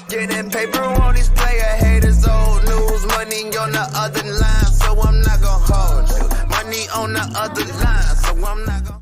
Getting paper on these player haters, old news. Money on the other line, so I'm not gonna hold you. Money on the other line, so I'm not gonna.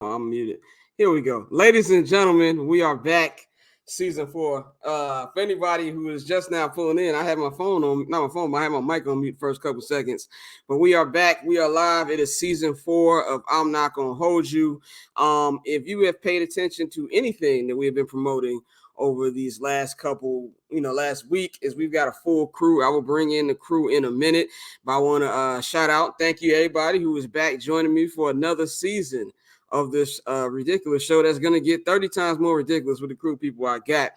I'm muted. Here we go. Ladies and gentlemen, we are back. Season 4. For anybody who is just now pulling in, I have my phone on, not my phone, but I have my mic on mute first couple seconds. But we are back. We are live. It is season 4 of I'm Not Gonna Hold You. If you have paid attention to anything that we have been promoting over these last couple, last week, is we've got a full crew. I will bring in the crew in a minute, but I want to shout out, thank you everybody who is back joining me for another season of this ridiculous show that's going to get 30 times more ridiculous with the crew people I got.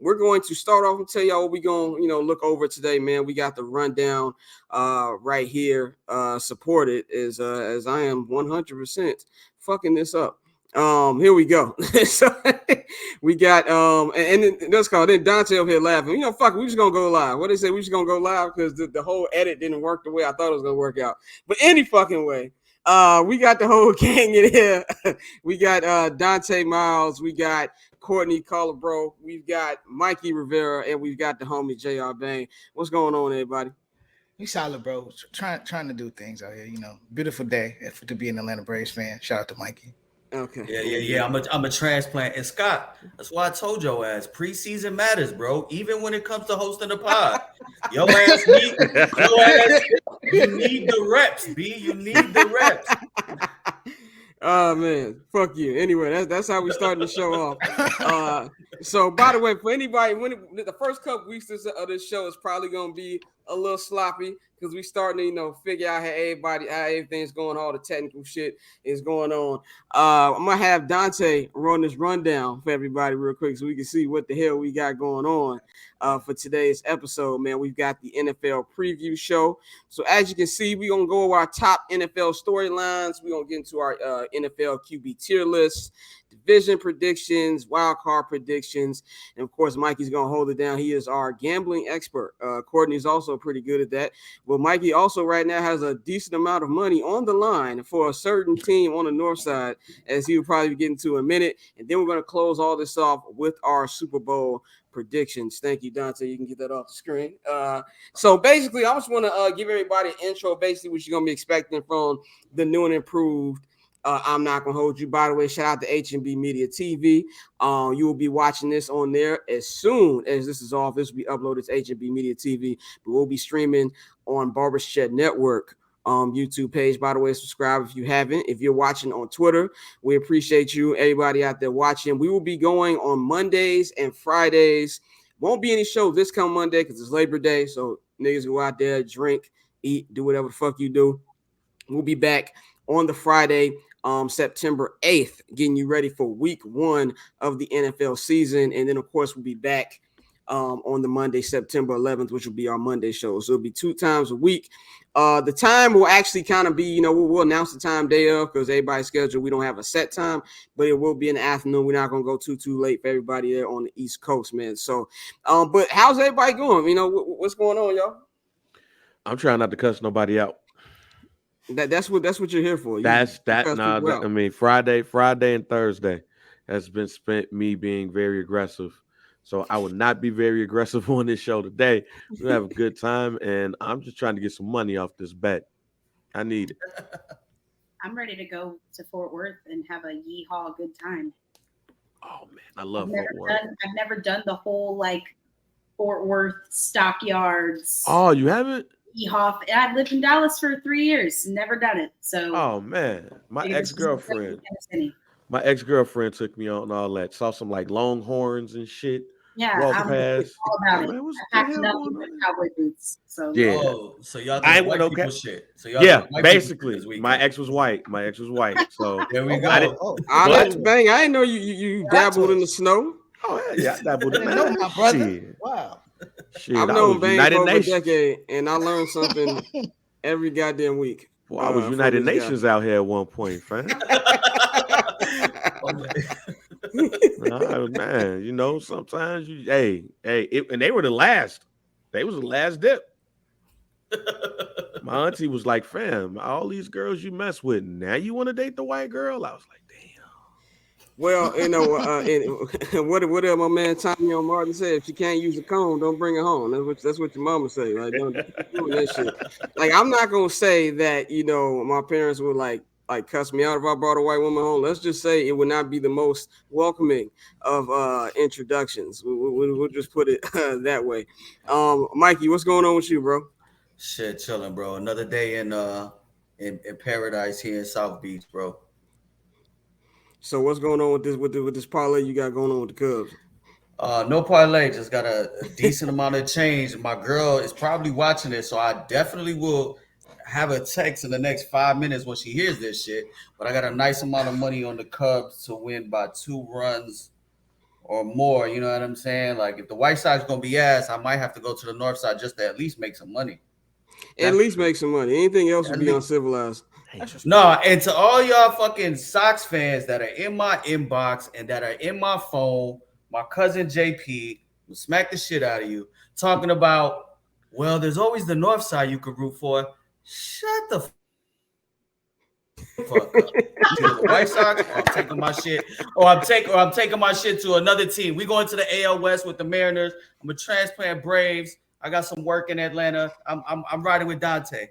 We're going to start off and tell y'all what we're going to, look over today, man. We got the rundown right here. Supported as I am 100% fucking this up. Here we go. So we got and that's called then Dante over here laughing. Fuck it, we just gonna go live. What they say, we just gonna go live because the whole edit didn't work the way I thought it was gonna work out. But any fucking way. We got the whole gang in here. We got Dante Miles, we got Courtney Colabro, we've got Mikey Rivera, and we've got the homie JR Bain. What's going on, everybody? We solid, bro. Trying to do things out here. Beautiful day to be an Atlanta Braves fan. Shout out to Mikey. Okay. Yeah. I'm a transplant. And Scott, that's why I told your ass preseason matters, bro. Even when it comes to hosting a pod, you need the reps, B. You need the reps. Oh man, fuck you. Anyway, that's how we starting the show off. So by the way, for anybody, the first couple weeks of this show is probably gonna be a little sloppy because we starting to figure out how everything's going, all the technical shit is going on. I'm gonna have Dante run this rundown for everybody real quick so we can see what the hell we got going on for today's episode. Man, we've got the NFL preview show. So as you can see, we're gonna go over our top NFL storylines. We're gonna get into our NFL QB tier list, division predictions, wild card predictions, and of course Mikey's gonna hold it down. He is our gambling expert. Courtney's also pretty good at that. But Mikey also right now has a decent amount of money on the line for a certain team on the north side, as he will probably be getting to in a minute. And then we're gonna close all this off with our Super Bowl predictions. Thank you, Dante. You can get that off the screen. So basically, I just want to give everybody an intro, basically what you're gonna be expecting from the new and improved I'm Not Gonna Hold You. By the way, shout out to HNB Media TV. You will be watching this on there as soon as this is off. This will be uploaded to HNB Media TV, but we'll be streaming on Barber's Shed Network YouTube page. By the way, subscribe if you haven't. If you're watching on Twitter, we appreciate you, everybody out there watching. We will be going on Mondays and Fridays. Won't be any show this coming Monday because it's Labor Day, so niggas go out there, drink, eat, do whatever the fuck you do. We'll be back on the Friday, September 8th, getting you ready for week 1 of the NFL season. And then, of course, we'll be back on the Monday, September 11th, which will be our Monday show. So it'll be 2 times a week. The time will actually kind of be, we'll announce the time day of because everybody's schedule. We don't have a set time, but it will be in the afternoon. We're not going to go too late for everybody there on the East Coast, man. So, but how's everybody going? What's going on, y'all? I'm trying not to cuss nobody out. That's what you're here for. I mean, Friday and Thursday has been spent me being very aggressive. So I will not be very aggressive on this show today. We'll have a good time, and I'm just trying to get some money off this bet. I need it. I'm ready to go to Fort Worth and have a yeehaw good time. Oh man, I love Fort Worth. I've never done the whole Fort Worth stockyards. Oh, you haven't? Yeehaw. I've lived in Dallas for 3 years, never done it. So. Oh man, my ex-girlfriend took me on all that. Saw some Longhorns and shit. Yeah, I'm all about it. I packed up with cowboy boots. So yeah. Oh, so y'all think white people shit. So y'all basically. My ex was white. So there we go. I didn't know you dabbled in the snow. Oh yeah, I dabbled in the my brother. Wow. Shit, I've known Bane for over a decade, and I learned something every goddamn week. Well, I was United Nations out here at one point, fam. Man, sometimes and they were the last. They was the last dip. My auntie was like, fam, all these girls you mess with, now you want to date the white girl? I was like, damn. Well, you know, what did my man Tommy on Martin say? If she can't use a comb, don't bring her home. That's what your mama say, right? Don't keep doing that shit. Like, I'm not gonna say that, you know, my parents would like cuss me out if I brought a white woman home. Let's just say it would not be the most welcoming of introductions. We'll just put it that way. Mikey, what's going on with you, bro? Shit, chilling, bro. Another day in paradise here in South Beach, bro. So what's going on with this parlay you got going on with the Cubs? No parlay, just got a decent amount of change. My girl is probably watching this, so I definitely will have a text in the next 5 minutes when she hears this shit. But I got a nice amount of money on the Cubs to win by 2 runs or more. You know what I'm saying? Like, if the White Sox gonna be ass, I might have to go to the North Side just to at least make some money. At least make some money. Anything else would be uncivilized. No, and to all y'all fucking Sox fans that are in my inbox and that are in my phone, my cousin JP will smack the shit out of you talking about, well, there's always the North Side you could root for. Shut the fuck up. Either the White Sox, or I'm taking my shit, or I'm taking my shit to another team. We going to the AL West with the Mariners. I'm a transplant Braves. I got some work in Atlanta. I'm riding with Dante.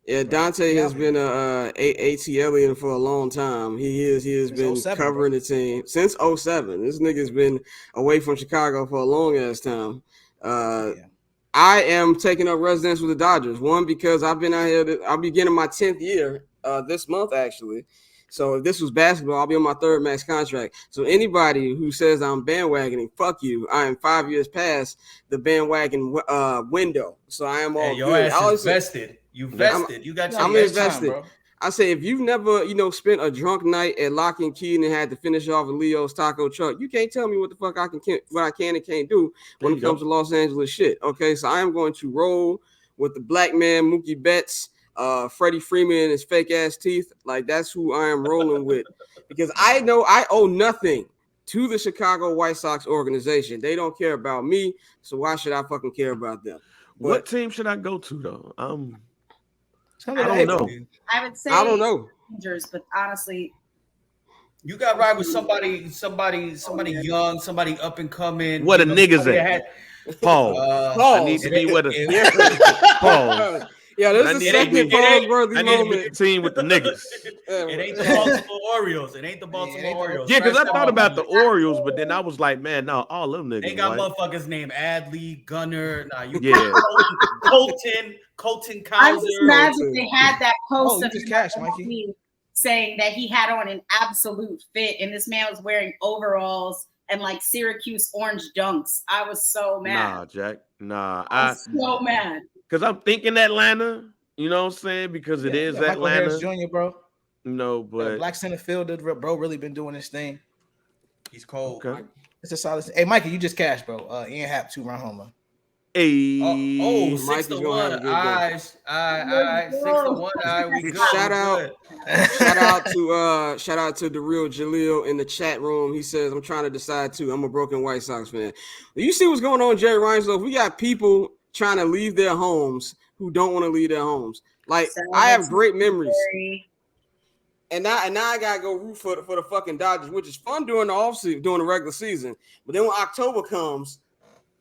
Yeah, Dante has been a ATLian for a long time. He has been 07, covering the team since 07. This nigga's been away from Chicago for a long ass time. I am taking up residence with the Dodgers. One, because I've been out here. I'll be getting my 10th year this month, actually. So if this was basketball, I'll be on my 3rd max contract. So anybody who says I'm bandwagoning, fuck you. I am 5 years past the bandwagon window. So I am all your good. ass is vested. You vested. You got your I'm invested. Time, bro. I say, if you've never, spent a drunk night at Lock and Key and had to finish off a Leo's taco truck, you can't tell me what the fuck what I can and can't do when it comes to Los Angeles shit. Okay, so I am going to roll with the black man, Mookie Betts, Freddie Freeman and his fake ass teeth. Like, that's who I am rolling with, because I know I owe nothing to the Chicago White Sox organization. They don't care about me, so why should I fucking care about them? But what team should I go to though? I don't know. I would say I don't know. Rangers, but honestly, You got to ride with somebody young, somebody up and coming. What a niggas at? Paul. I need to be with a Paul. Yeah, this is the second Paul worthy I need to be moment. the team with the niggas. It ain't the Baltimore Orioles. It ain't the Baltimore Orioles. Yeah, because I thought about the Orioles, but then I was like, man, no, all them niggas. They got right? motherfuckers named Adley, Gunner. Nah, you Colton I'm just mad that Kaiser. they had that post you of just him cashed, Mikey. saying that he had on an absolute fit, and this man was wearing overalls and like Syracuse orange dunks. I was so mad. Nah, Jack. Nah, I was so mad. because I'm thinking Atlanta. You know what I'm saying? Because it is Michael Atlanta. Harris Jr., bro. No, but Black center fielder, bro, really been doing this thing. He's cold. okay. It's a solid. Hey, Mikey, you just cashed, bro. Ian Happ 2-run homer. Hey, Oh, Mikey's 6-1. gonna have a good day. All right. 6-1. We good. Shout We out. good. Shout out to the real Jaleel in the chat room. He says, I'm trying to decide too. I'm a broken White Sox fan. You see what's going on, Jerry Reinsdorf? We got people trying to leave their homes who don't want to leave their homes. Like, I have great memories. And now I gotta go root for the fucking Dodgers, which is fun during the offseason, during the regular season. But then when October comes,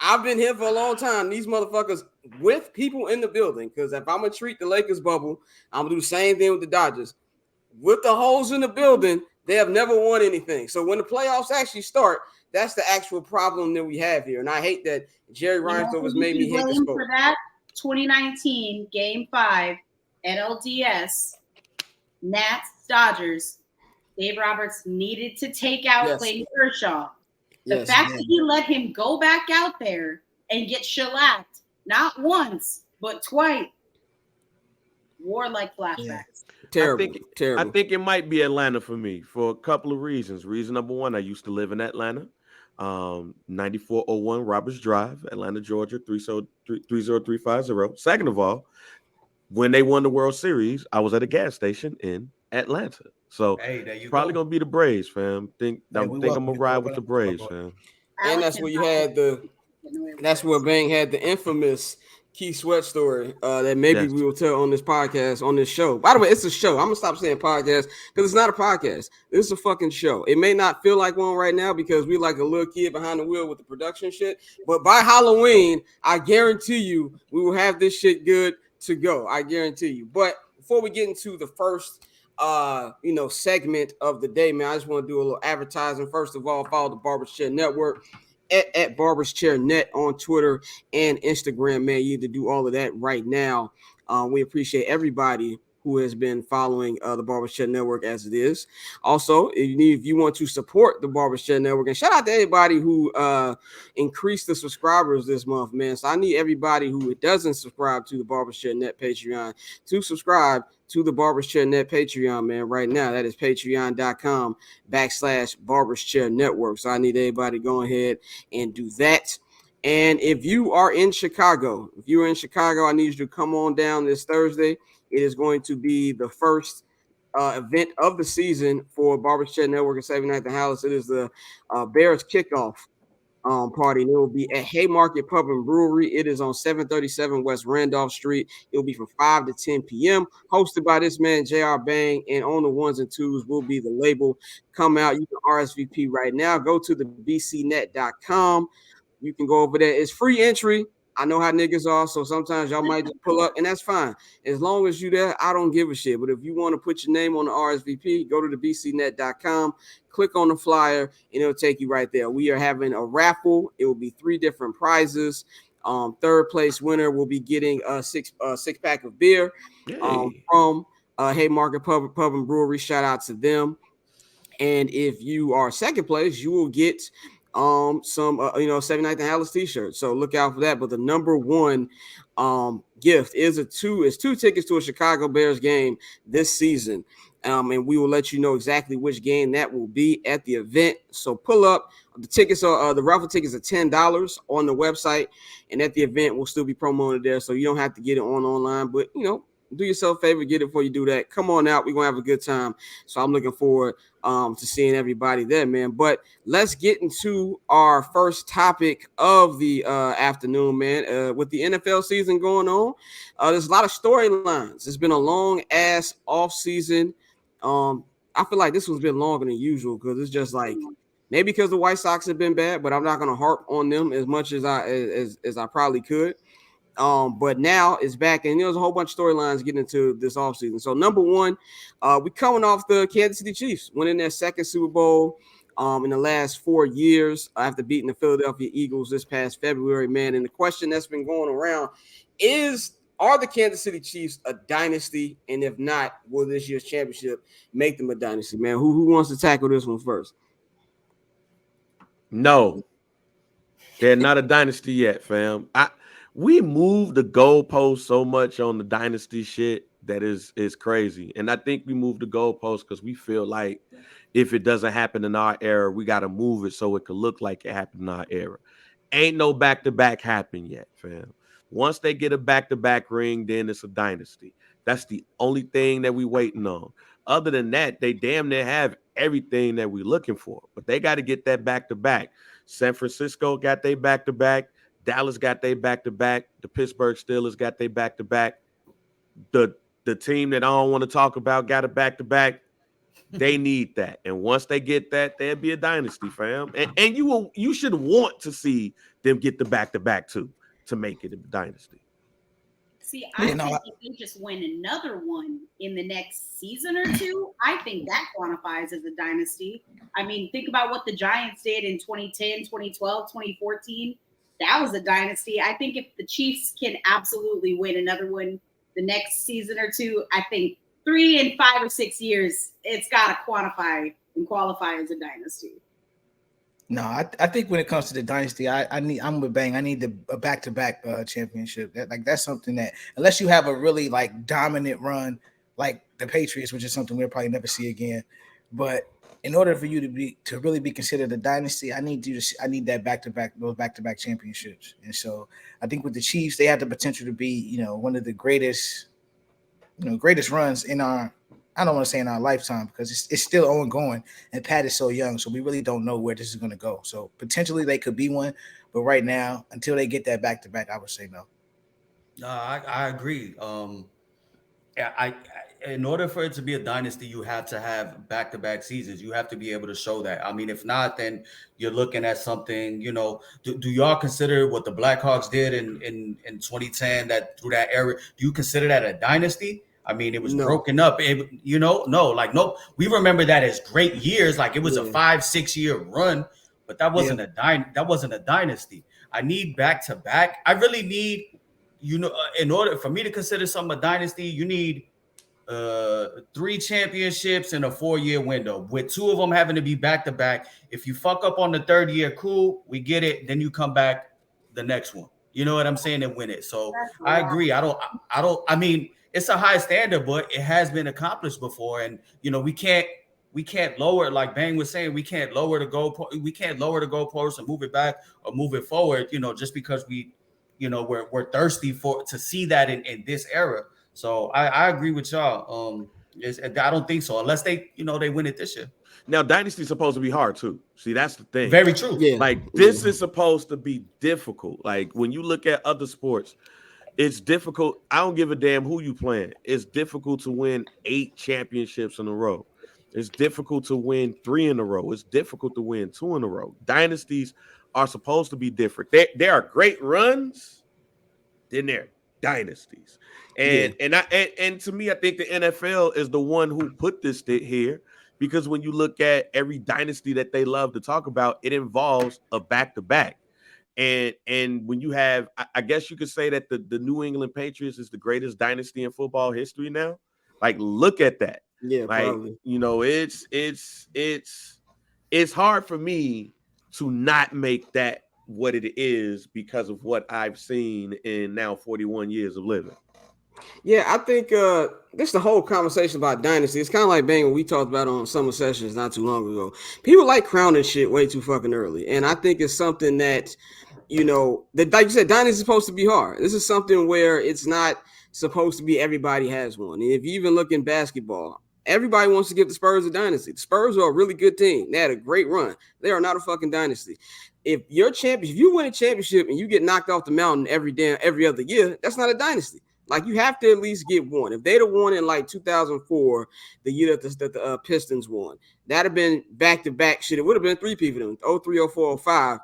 I've been here for a long time. These motherfuckers with people in the building. Because if I'm gonna treat the Lakers bubble, I'm gonna do the same thing with the Dodgers. With the holes in the building, they have never won anything. So when the playoffs actually start, that's the actual problem that we have here. And I hate that Jerry Reinsdorf has made me hate the sport. For that 2019 Game 5 NLDS Nats Dodgers, Dave Roberts needed to take out Clayton Kershaw. The fact that he let him go back out there and get shellacked, not once, but twice, war-like flashbacks. Terrible. I think it might be Atlanta for me for a couple of reasons. Reason number one, I used to live in Atlanta. 9401 Roberts Drive, Atlanta, Georgia, 30350. Second of all, when they won the World Series, I was at a gas station in Atlanta. So probably gonna be the Braves, fam. I'm gonna ride with the Braves, fam. And that's where you had the That's where Bang had the infamous Keith Sweat story that maybe we will tell on this podcast, on this show. By the way, it's a show. I'm going to stop saying podcast because it's not a podcast. This is a fucking show. It may not feel like one right now because we like a little kid behind the wheel with the production shit. But by Halloween, I guarantee you we will have this shit good to go. I guarantee you. But before we get into the first segment of the day, man, I just want to do a little advertising. First of all, follow the Barber's Chair Network at Barber's Chair Net on Twitter and Instagram, man. You need to do all of that right now. We appreciate everybody who has been following the Barber's Chair Network as it is. Also, if you want to support the Barber's Chair Network, and shout out to everybody who increased the subscribers this month, man. So I need everybody who doesn't subscribe to the Barber's Chair Net Patreon to subscribe to the Barber's Chair Net Patreon, man, right now. That is patreon.com/Barber's Chair Network. So I need everybody to go ahead and do that. And if you are in Chicago, I need you to come on down this Thursday. It is going to be the first event of the season for Barber's Chair Network and 79th and Hallis. It is the Bears kickoff party, and it will be at Haymarket Pub and Brewery. It is on 737 West Randolph Street. It will be from 5 to 10 p.m. Hosted by this man, JR Bang, and on the ones and twos will be the label. Come out. You can RSVP right now. Go to the bcnet.com. You can go over there. It's free entry. I know how niggas are, so sometimes y'all might just pull up, and that's fine. As long as you there, I don't give a shit. But if you want to put your name on the RSVP, go to the bcnet.com, click on the flyer, and it'll take you right there. We are having a raffle. It will be 3 different prizes. Third place winner will be getting a six pack of beer from Haymarket Pub and Brewery. Shout out to them. And if you are second place, you will get some 79th and Hallis t-shirts. So look out for that. But the number one gift is 2 tickets to a Chicago Bears game this season. And we will let you know exactly which game that will be at the event. So pull up. The tickets are the raffle tickets are $10 on the website, and at the event we'll still be promoted there. So you don't have to get it online, but do yourself a favor, get it before you do that. Come on out. We're going to have a good time. So I'm looking forward to seeing everybody there, man. But let's get into our first topic of the afternoon, man. With the NFL season going on, there's a lot of storylines. It's been a long-ass off-season. I feel like this one's been longer than usual because it's just like maybe because the White Sox have been bad, but I'm not going to harp on them as much as I probably could. But now it's back, and there's a whole bunch of storylines getting into this offseason. So number one, we're coming off the Kansas City Chiefs winning their second Super Bowl in the last 4 years after beating the Philadelphia Eagles this past February, man. And the question that's been going around are the Kansas City Chiefs a dynasty? And if not, will this year's championship make them a dynasty, man? Who wants to tackle this one first? No, they're not a dynasty yet, fam. We moved the goalpost so much on the dynasty shit that is crazy. And I think we moved the goalpost because we feel like if it doesn't happen in our era, we got to move it so it could look like it happened in our era. Ain't no back-to-back happen yet, fam. Once they get a back-to-back ring, then it's a dynasty. That's the only thing that we waiting on. Other than that, they damn near have everything that we're looking for. But they got to get that back-to-back. San Francisco got their back-to-back. Dallas got their back-to-back. The Pittsburgh Steelers got their back-to-back. The team that I don't want to talk about got a back-to-back. They need that. And once they get that, they'll be a dynasty, fam. And you should want to see them get the back-to-back too to make it a dynasty. See, I think if they just win another one in the next season or two, I think that quantifies as a dynasty. I mean, think about what the Giants did in 2010, 2012, 2014. That was a dynasty. I think if the Chiefs can absolutely win another one the next season or two, I think 3 and 5 or 6 years, it's got to quantify and qualify as a dynasty. No, I think when it comes to the dynasty, I'm with Bang. I need a back-to-back championship. That's something that unless you have a really like dominant run like the Patriots, which is something we'll probably never see again. But in order for you to really be considered a dynasty, I need those back-to-back championships. And so I think with the Chiefs, they have the potential to be, one of the greatest runs in our I don't want to say in our lifetime because it's still ongoing, and Pat is so young, so we really don't know where this is going to go. So potentially they could be one, but right now, until they get that back-to-back, I would say no. I agree. I in order for it to be a dynasty, you have to have back-to-back seasons. You have to be able to show that. I mean, if not, then you're looking at something. Do y'all consider what the Blackhawks did in 2010? That through that era, do you consider that a dynasty? I mean, it was broken up. No. We remember that as great years. Like it was a 5-6 year run, but that wasn't that wasn't a dynasty. I need back-to-back. I really need. In order for me to consider something a dynasty, you need 3 championships in a 4-year window, with 2 of them having to be back-to-back. If you fuck up on the 3rd year, cool, we get it. Then you come back the next one. You know what I'm saying? And win it. So I agree. I mean, it's a high standard, but it has been accomplished before. And we can't lower it, like Bang was saying. We can't lower the goalpost and move it back or move it forward. Just because we're thirsty to see that in this era. So I agree with y'all. I don't think so unless they win it this year. Now, Dynasty's supposed to be hard too. See, that's the thing. Very true. Yeah. Like this is supposed to be difficult. Like when you look at other sports, it's difficult. I don't give a damn who you playing. It's difficult to win 8 championships in a row. It's difficult to win 3 in a row. It's difficult to win 2 in a row. Dynasties are supposed to be different. There are great runs, then there are dynasties. And to me, I think the NFL is the one who put this here, because when you look at every dynasty that they love to talk about, it involves a back-to-back. And when you have, I guess you could say that the New England Patriots is the greatest dynasty in football history now. Like, look at that. Yeah, like, probably. It's hard for me to not make that what it is because of what I've seen in now 41 years of living. Yeah, I think this the whole conversation about dynasty. It's kind of like what we talked about on Summer Sessions not too long ago. People like crowning shit way too fucking early, and I think it's something that that, like you said, dynasty is supposed to be hard. This is something where it's not supposed to be everybody has one. And if you even look in basketball, everybody wants to give the Spurs a dynasty. The Spurs are a really good team. They had a great run. They are not a fucking dynasty. If you're champion, if you win a championship and you get knocked off the mountain every other year, that's not a dynasty. Like, you have to at least get one. If they'd have won in like 2004, the year that the Pistons won, that'd have been back-to-back shit. It would have been 3 people, 03, 04, 05.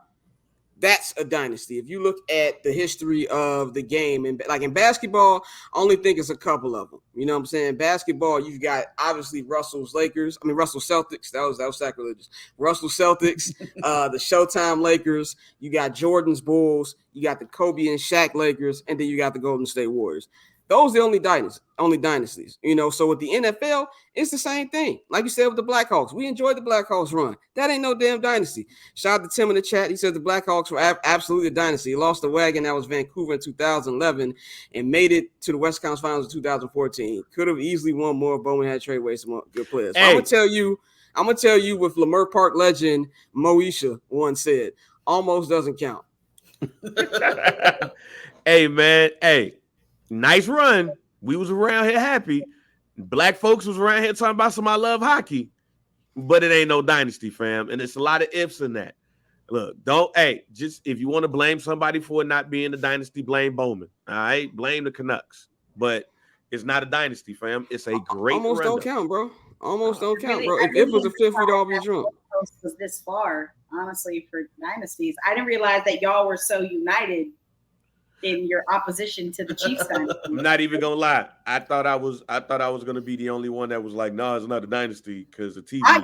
That's a dynasty. If you look at the history of the game, and like in basketball, I only think it's a couple of them. You know what I'm saying? Basketball, you've got obviously Russell Celtics. That was sacrilegious. Russell Celtics, the Showtime Lakers. You got Jordan's Bulls. You got the Kobe and Shaq Lakers, and then you got the Golden State Warriors. Those are the only dynasties. So with the NFL, it's the same thing. Like you said with the Blackhawks, we enjoyed the Blackhawks run. That ain't no damn dynasty. Shout out to Tim in the chat. He said the Blackhawks were absolutely a dynasty. He lost the wagon. That was Vancouver in 2011 and made it to the West Conference Finals in 2014. Could have easily won more if Bowman had trade away some good players. Hey. I'm gonna tell you what Leimert Park legend Moesha once said: almost doesn't count. Hey, man. Hey. Nice run. We was around here happy. Black folks was around here talking about some I love hockey, but it ain't no dynasty, fam. And it's a lot of ifs in that. Look, just if you want to blame somebody for it not being a dynasty, blame Bowman. All right, blame the Canucks. But it's not a dynasty, fam. It's a great almost run. Don't count, bro. Almost don't count, Really, bro. If it was a fifth, we'd all be drunk. Was this far, honestly, for dynasties? I didn't realize that y'all were so united in your opposition to the Chiefs dynasty. I'm not even gonna lie. I thought I was gonna be the only one that was like, no, it's not a dynasty because the TV. I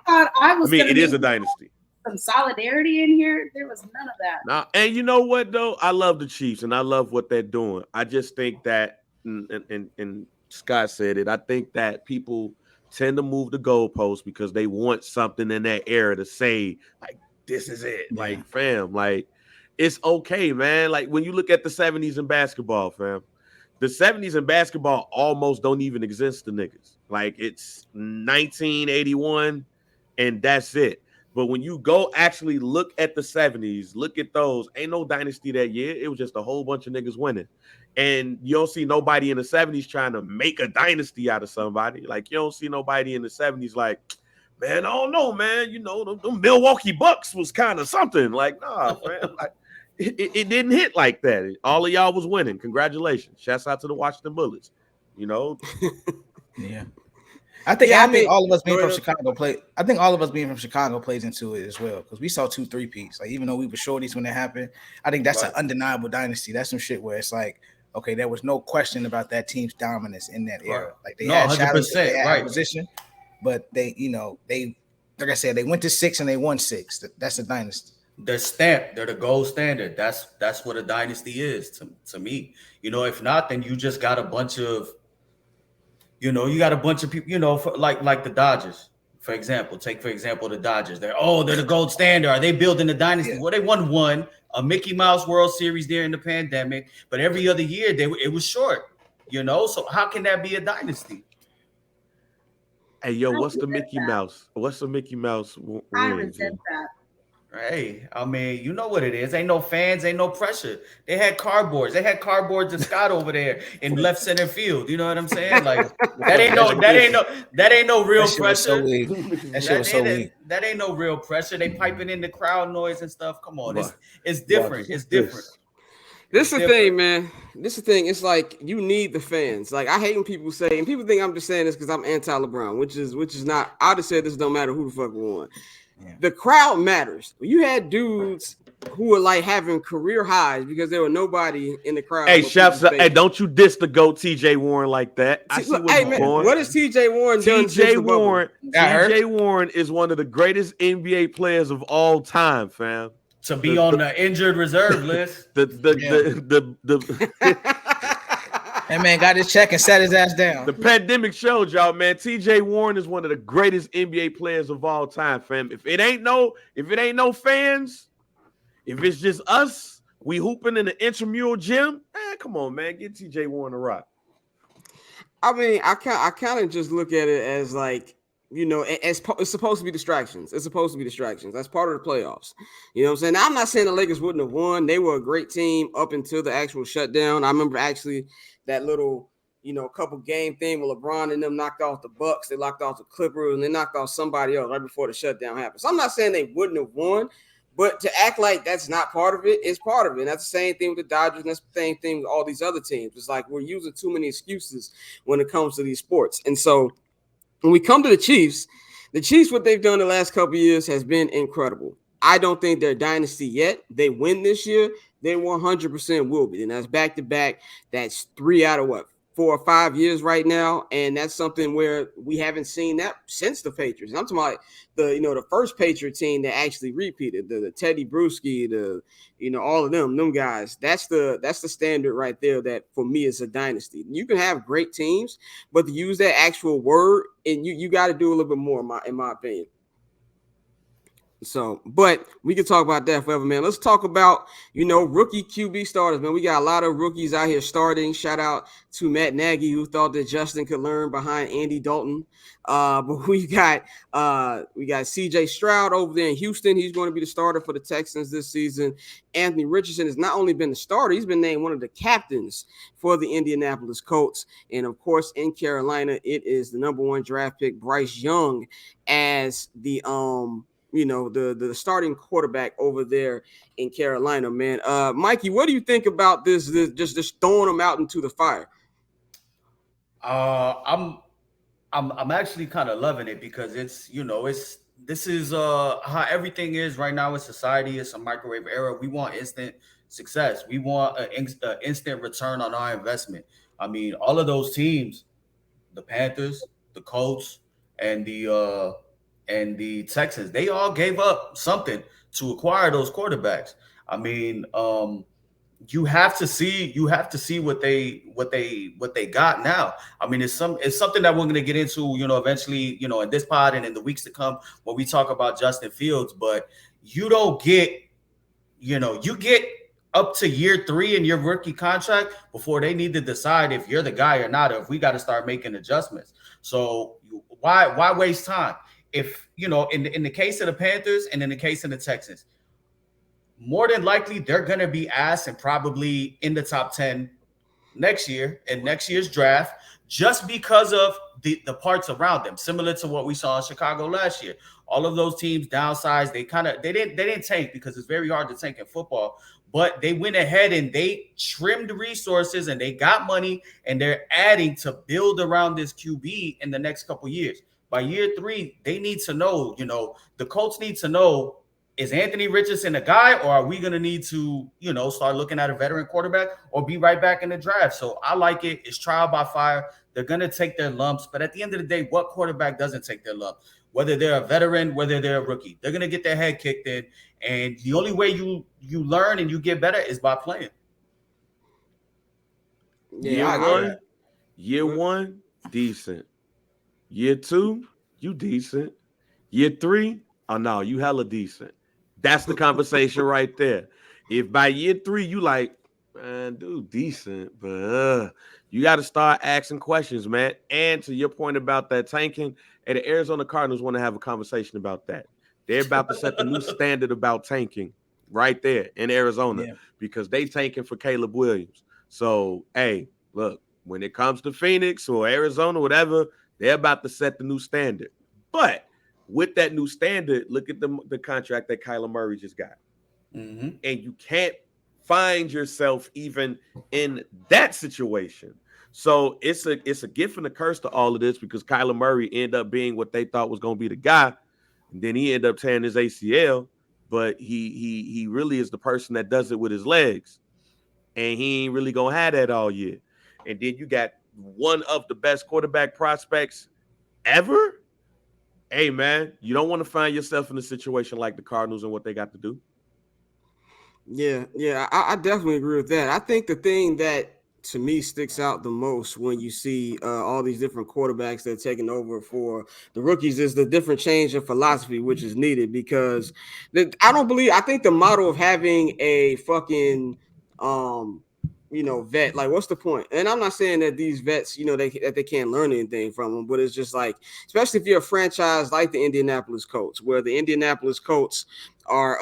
thought I was. I mean, it is a dynasty. Some solidarity in here. There was none of that. Now, and you know what though? I love the Chiefs and I love what they're doing. I just think that, and Scott said it. I think that people tend to move the goalposts because they want something in that era to say, like, this is it. Yeah. Like, fam, like. It's okay, man. Like, when you look at the 70s in basketball, fam, the 70s in basketball almost don't even exist to niggas. Like, it's 1981, and that's it. But when you go actually look at the 70s, look at those, ain't no dynasty that year. It was just a whole bunch of niggas winning. And you don't see nobody in the 70s trying to make a dynasty out of somebody. Like, you don't see nobody in the 70s like, man, I don't know, man. You know, them Milwaukee Bucks was kind of something. Like, nah, man. Like, it didn't hit like that. All of y'all was winning. Congratulations. Shouts out to the Washington Bullets. You know? Yeah. I think all of us being from Chicago play. I think all of us being from Chicago plays into it as well, because we saw 2 3-peats. Like, even though we were shorties when it happened, I think that's an undeniable dynasty. That's some shit where it's like, okay, there was no question about that team's dominance in that era. Like, they had 100%, they had position, but they, you know, they, like I said, they went to 6 and they won 6. That's a dynasty. They're stamped. They're the gold standard. That's what a dynasty is to me. You know, if not, then you just got a bunch of, you know, you got a bunch of people, you know, like the Dodgers, for example. Take, for example, the Dodgers. They're the gold standard. Are they building a dynasty? Yeah. Well, they won a Mickey Mouse World Series during the pandemic, but every other year it was short, you know? So how can that be a dynasty? Hey, yo, what's the Mickey Mouse? What's the Mickey Mouse ring? I resent that. Hey, I mean, you know what it is. Ain't no fans, ain't no pressure. They had cardboards. They had cardboards of Scott over there in left center field. You know what I'm saying? Like, that ain't no real pressure. That ain't no real pressure. They piping in the crowd noise and stuff. Come on, it's different. It's different. This is the thing, man. This is the thing. It's like, you need the fans. Like, I hate when people say, and people think I'm just saying this because I'm anti-LeBron, which is not. I just said this don't matter who the fuck won. Yeah. The crowd matters. You had dudes who were like having career highs because there were nobody in the crowd. Hey, Chefs, hey, don't you diss the GOAT TJ Warren like that. I see what's going on. What has TJ Warren done? TJ Warren is one of the greatest NBA players of all time, fam. To be on the injured reserve list. That man got his check and sat his ass down. The pandemic showed y'all, man. TJ Warren is one of the greatest NBA players of all time, fam. If it ain't no fans, if it's just us, we hooping in the intramural gym, man, come on, man, get TJ Warren a rock. I mean, I kind of just look at it as like, you know, it's supposed to be distractions. It's supposed to be distractions. That's part of the playoffs. You know what I'm saying? Now, I'm not saying the Lakers wouldn't have won. They were a great team up until the actual shutdown. I remember actually that little, you know, couple game thing where LeBron and them knocked off the Bucks. They knocked off the Clippers, and they knocked off somebody else right before the shutdown happened. So I'm not saying they wouldn't have won, but to act like that's not part of it is part of it. And that's the same thing with the Dodgers, and that's the same thing with all these other teams. It's like we're using too many excuses when it comes to these sports. And so when we come to the Chiefs, what they've done the last couple of years has been incredible. I don't think they're a dynasty yet. They win this year, they 100% will be. And that's back-to-back. That's 3 out of 4 or 5 years right now. And that's something where we haven't seen that since the Patriots. And I'm talking about the first Patriot team that actually repeated, the Teddy Bruschi, all of them guys. That's the standard right there that for me is a dynasty. You can have great teams, but to use that actual word, and you got to do a little bit more in my opinion. So, but we can talk about that forever, man. Let's talk about, rookie QB starters, man. We got a lot of rookies out here starting. Shout out to Matt Nagy, who thought that Justin could learn behind Andy Dalton. But we got CJ Stroud over there in Houston. He's going to be the starter for the Texans this season. Anthony Richardson has not only been the starter, he's been named one of the captains for the Indianapolis Colts. And of course, in Carolina, it is the number 1 draft pick, Bryce Young, as the the starting quarterback over there in Carolina, man. Mikey, what do you think about this just throwing them out into the fire? I'm actually kind of loving it because this is how everything is right now in society. It's a microwave era. We want instant success. We want an instant return on our investment. I mean, all of those teams, the Panthers, the Colts, and the Texans, they all gave up something to acquire those quarterbacks. I mean, you have to see what they got now. I mean, it's something that we're going to get into, eventually, in this pod and in the weeks to come when we talk about Justin Fields. But you don't get, you get up to year 3 in your rookie contract before they need to decide if you're the guy or not, or if we got to start making adjustments. So why waste time? if you know, in the case of the Panthers and in the case of the Texans, more than likely they're gonna be asked and probably in the top 10 next year in next year's draft, just because of the parts around them, similar to what we saw in Chicago last year. All of those teams downsized. They didn't tank, because it's very hard to tank in football, but they went ahead and they trimmed resources and they got money and they're adding to build around this QB in the next couple years. By year 3, they need to know, you know, the Colts need to know, is Anthony Richardson a guy, or are we going to need to, you know, start looking at a veteran quarterback or be right back in the draft? So I like it. It's trial by fire. They're going to take their lumps. But at the end of the day, what quarterback doesn't take their lumps? Whether they're a veteran, whether they're a rookie, they're going to get their head kicked in. And the only way you learn and you get better is by playing. Yeah, year one, decent. Year 2, you decent. Year 3, oh no, you hella decent. That's the conversation right there. If by year 3 you like, man, dude, decent, but you got to start asking questions, man. And to your point about that tanking, and the Arizona Cardinals want to have a conversation about that. They're about to set the new standard about tanking right there in Arizona, because they tanking for Caleb Williams. So, hey, look, when it comes to Phoenix or Arizona, whatever, they're about to set the new standard. But with that new standard, look at the contract that Kyler Murray just got. Mm-hmm. And you can't find yourself even in that situation. So it's a gift and a curse to all of this, because Kyler Murray ended up being what they thought was going to be the guy. And then he ended up tearing his ACL, but he really is the person that does it with his legs. And he ain't really going to have that all year. And then you got one of the best quarterback prospects ever. Hey, man, you don't want to find yourself in a situation like the Cardinals and what they got to do. Yeah, I definitely agree with that. I think the thing that to me sticks out the most when you see all these different quarterbacks that are taking over for the rookies is the different change in philosophy, which is needed, because I think the model of having a fucking vet, like, what's the point? And I'm not saying that these vets, they can't learn anything from them, but it's just like, especially if you're a franchise like the Indianapolis Colts, where the Indianapolis Colts are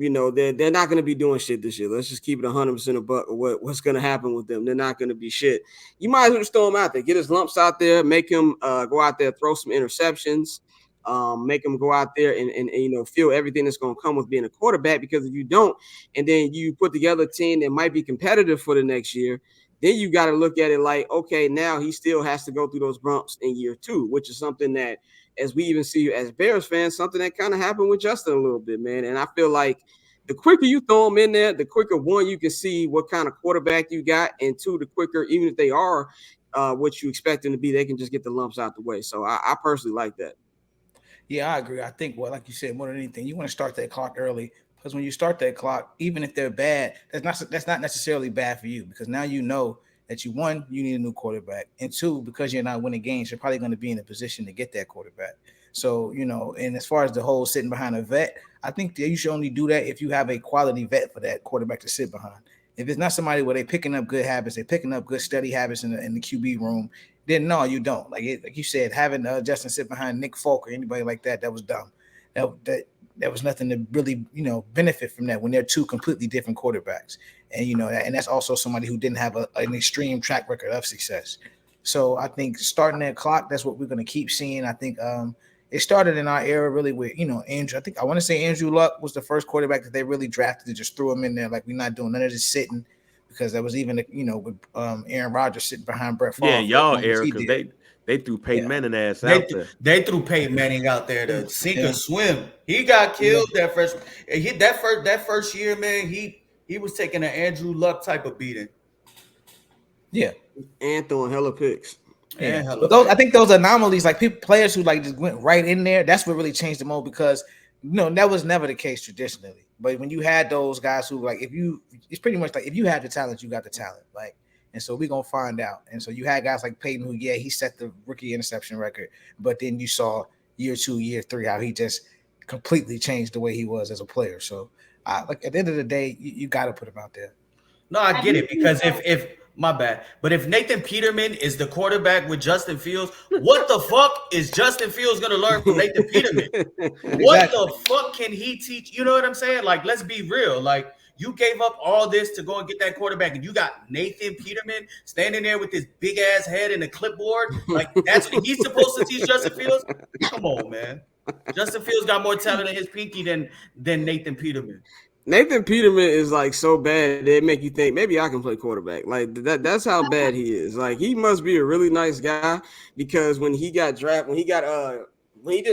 they're not going to be doing shit this year. Let's just keep it 100% a buck of what's going to happen with them. They're not going to be shit. You might as well just throw him out there, get his lumps out there, make him go out there, throw some interceptions, make him go out there and feel everything that's going to come with being a quarterback. Because if you don't, and then you put together a team that might be competitive for the next year, then you got to look at it like, okay, now he still has to go through those bumps in year 2, which is something that, as we even see as Bears fans, something that kind of happened with Justin a little bit, man. And I feel like the quicker you throw them in there, the quicker, one, you can see what kind of quarterback you got, and 2, the quicker, even if they are what you expect them to be, they can just get the lumps out the way. So I personally like that. Yeah, I agree. I think, like you said, more than anything, you want to start that clock early, because when you start that clock, even if they're bad, that's not necessarily bad for you, because now you know that you need a new quarterback, and 2, because you're not winning games, you're probably going to be in a position to get that quarterback. So, and as far as the whole sitting behind a vet, I think that you should only do that if you have a quality vet for that quarterback to sit behind. If it's not somebody where they're picking up good habits, they're picking up good steady habits in the QB room, then no, you don't. Like you said, having Justin sit behind Nick Folk or anybody like that was dumb. That was nothing to really, benefit from that when they're 2 completely different quarterbacks. And, and that's also somebody who didn't have an extreme track record of success. So I think starting that clock, that's what we're going to keep seeing. I think it started in our era really with, Andrew. I want to say Andrew Luck was the first quarterback that they really drafted to just throw him in there. Like, we're not doing none of this sitting, because that was even, with Aaron Rodgers sitting behind Brett Favre. Yeah, y'all era, because they threw Peyton Manning ass out there. They threw Peyton Manning out there to sink or swim. He got killed that first year, man. He was taking an Andrew Luck type of beating. Yeah, and throwing hella picks. Yeah, but I think those anomalies, like players who like just went right in there, that's what really changed the mode, because that was never the case traditionally. But when you had those guys who, like, it's pretty much like, if you had the talent, you got the talent, like. And so we're gonna find out. And so you had guys like Peyton, who, he set the rookie interception record, but then you saw year 2, year 3 how he just completely changed the way he was as a player. So like, at the end of the day, you got to put him out there. No, I get it, because if My bad. But if Nathan Peterman is the quarterback with Justin Fields, what the fuck is Justin Fields going to learn from Nathan Peterman? What the fuck can he teach? You know what I'm saying? Like, let's be real. Like, you gave up all this to go and get that quarterback, and you got Nathan Peterman standing there with his big ass head and a clipboard. Like, that's what he's supposed to teach Justin Fields? Come on, man. Justin Fields got more talent in his pinky than Nathan Peterman. Nathan Peterman is like so bad they make you think maybe I can play quarterback. Like that's how bad he is. Like he must be a really nice guy because when he didn't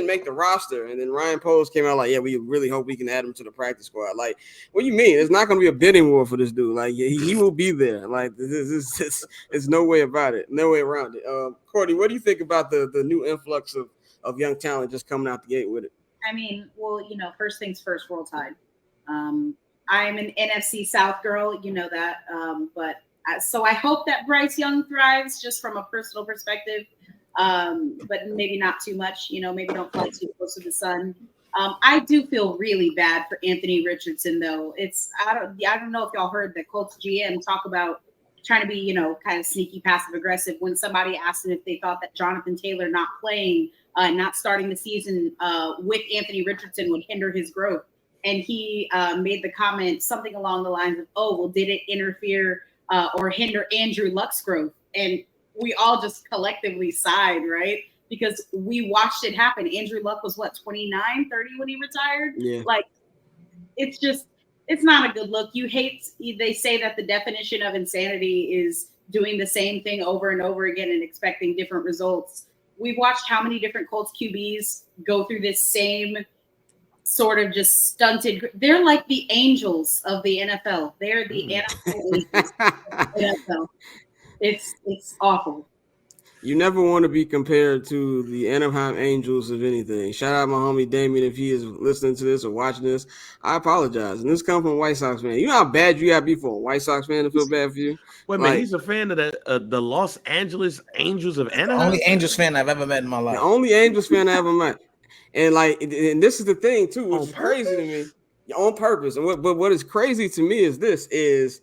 make the roster and then Ryan Poles came out like, yeah, we really hope we can add him to the practice squad. Like, what do you mean? It's not going to be a bidding war for this dude. Like he will be there. Like there's no way about it. No way around it. Courtney, what do you think about the new influx of young talent just coming out the gate with it? I mean, well, first things first, Roll Tide. I'm an NFC South girl, you know that. So I hope that Bryce Young thrives just from a personal perspective, but maybe not too much. Maybe don't fly too close to the sun. I do feel really bad for Anthony Richardson, though. I don't know if y'all heard the Colts GM talk about trying to be, kind of sneaky, passive aggressive when somebody asked him if they thought that Jonathan Taylor not playing, not starting the season with Anthony Richardson would hinder his growth. And he made the comment something along the lines of, oh, well, did it interfere or hinder Andrew Luck's growth? And we all just collectively sighed, right? Because we watched it happen. Andrew Luck was, 29, 30 when he retired? Yeah. Like, it's not a good look. They say that the definition of insanity is doing the same thing over and over again and expecting different results. We've watched how many different Colts QBs go through this same sort of just stunted. They're like the Angels of the NFL. They're the Angels of the NFL. It's awful. You never want to be compared to the Anaheim Angels of anything. Shout out my homie Damien if he is listening to this or watching this. I apologize. And this comes from a White Sox fan. You know how bad you got to be for a White Sox fan to feel bad for you? Wait, man, he's a fan of the Los Angeles Angels of Anaheim? The only Angels fan I've ever met in my life. The only Angels fan I ever met. And this is the thing too, which is crazy to me, on purpose. And what is crazy to me is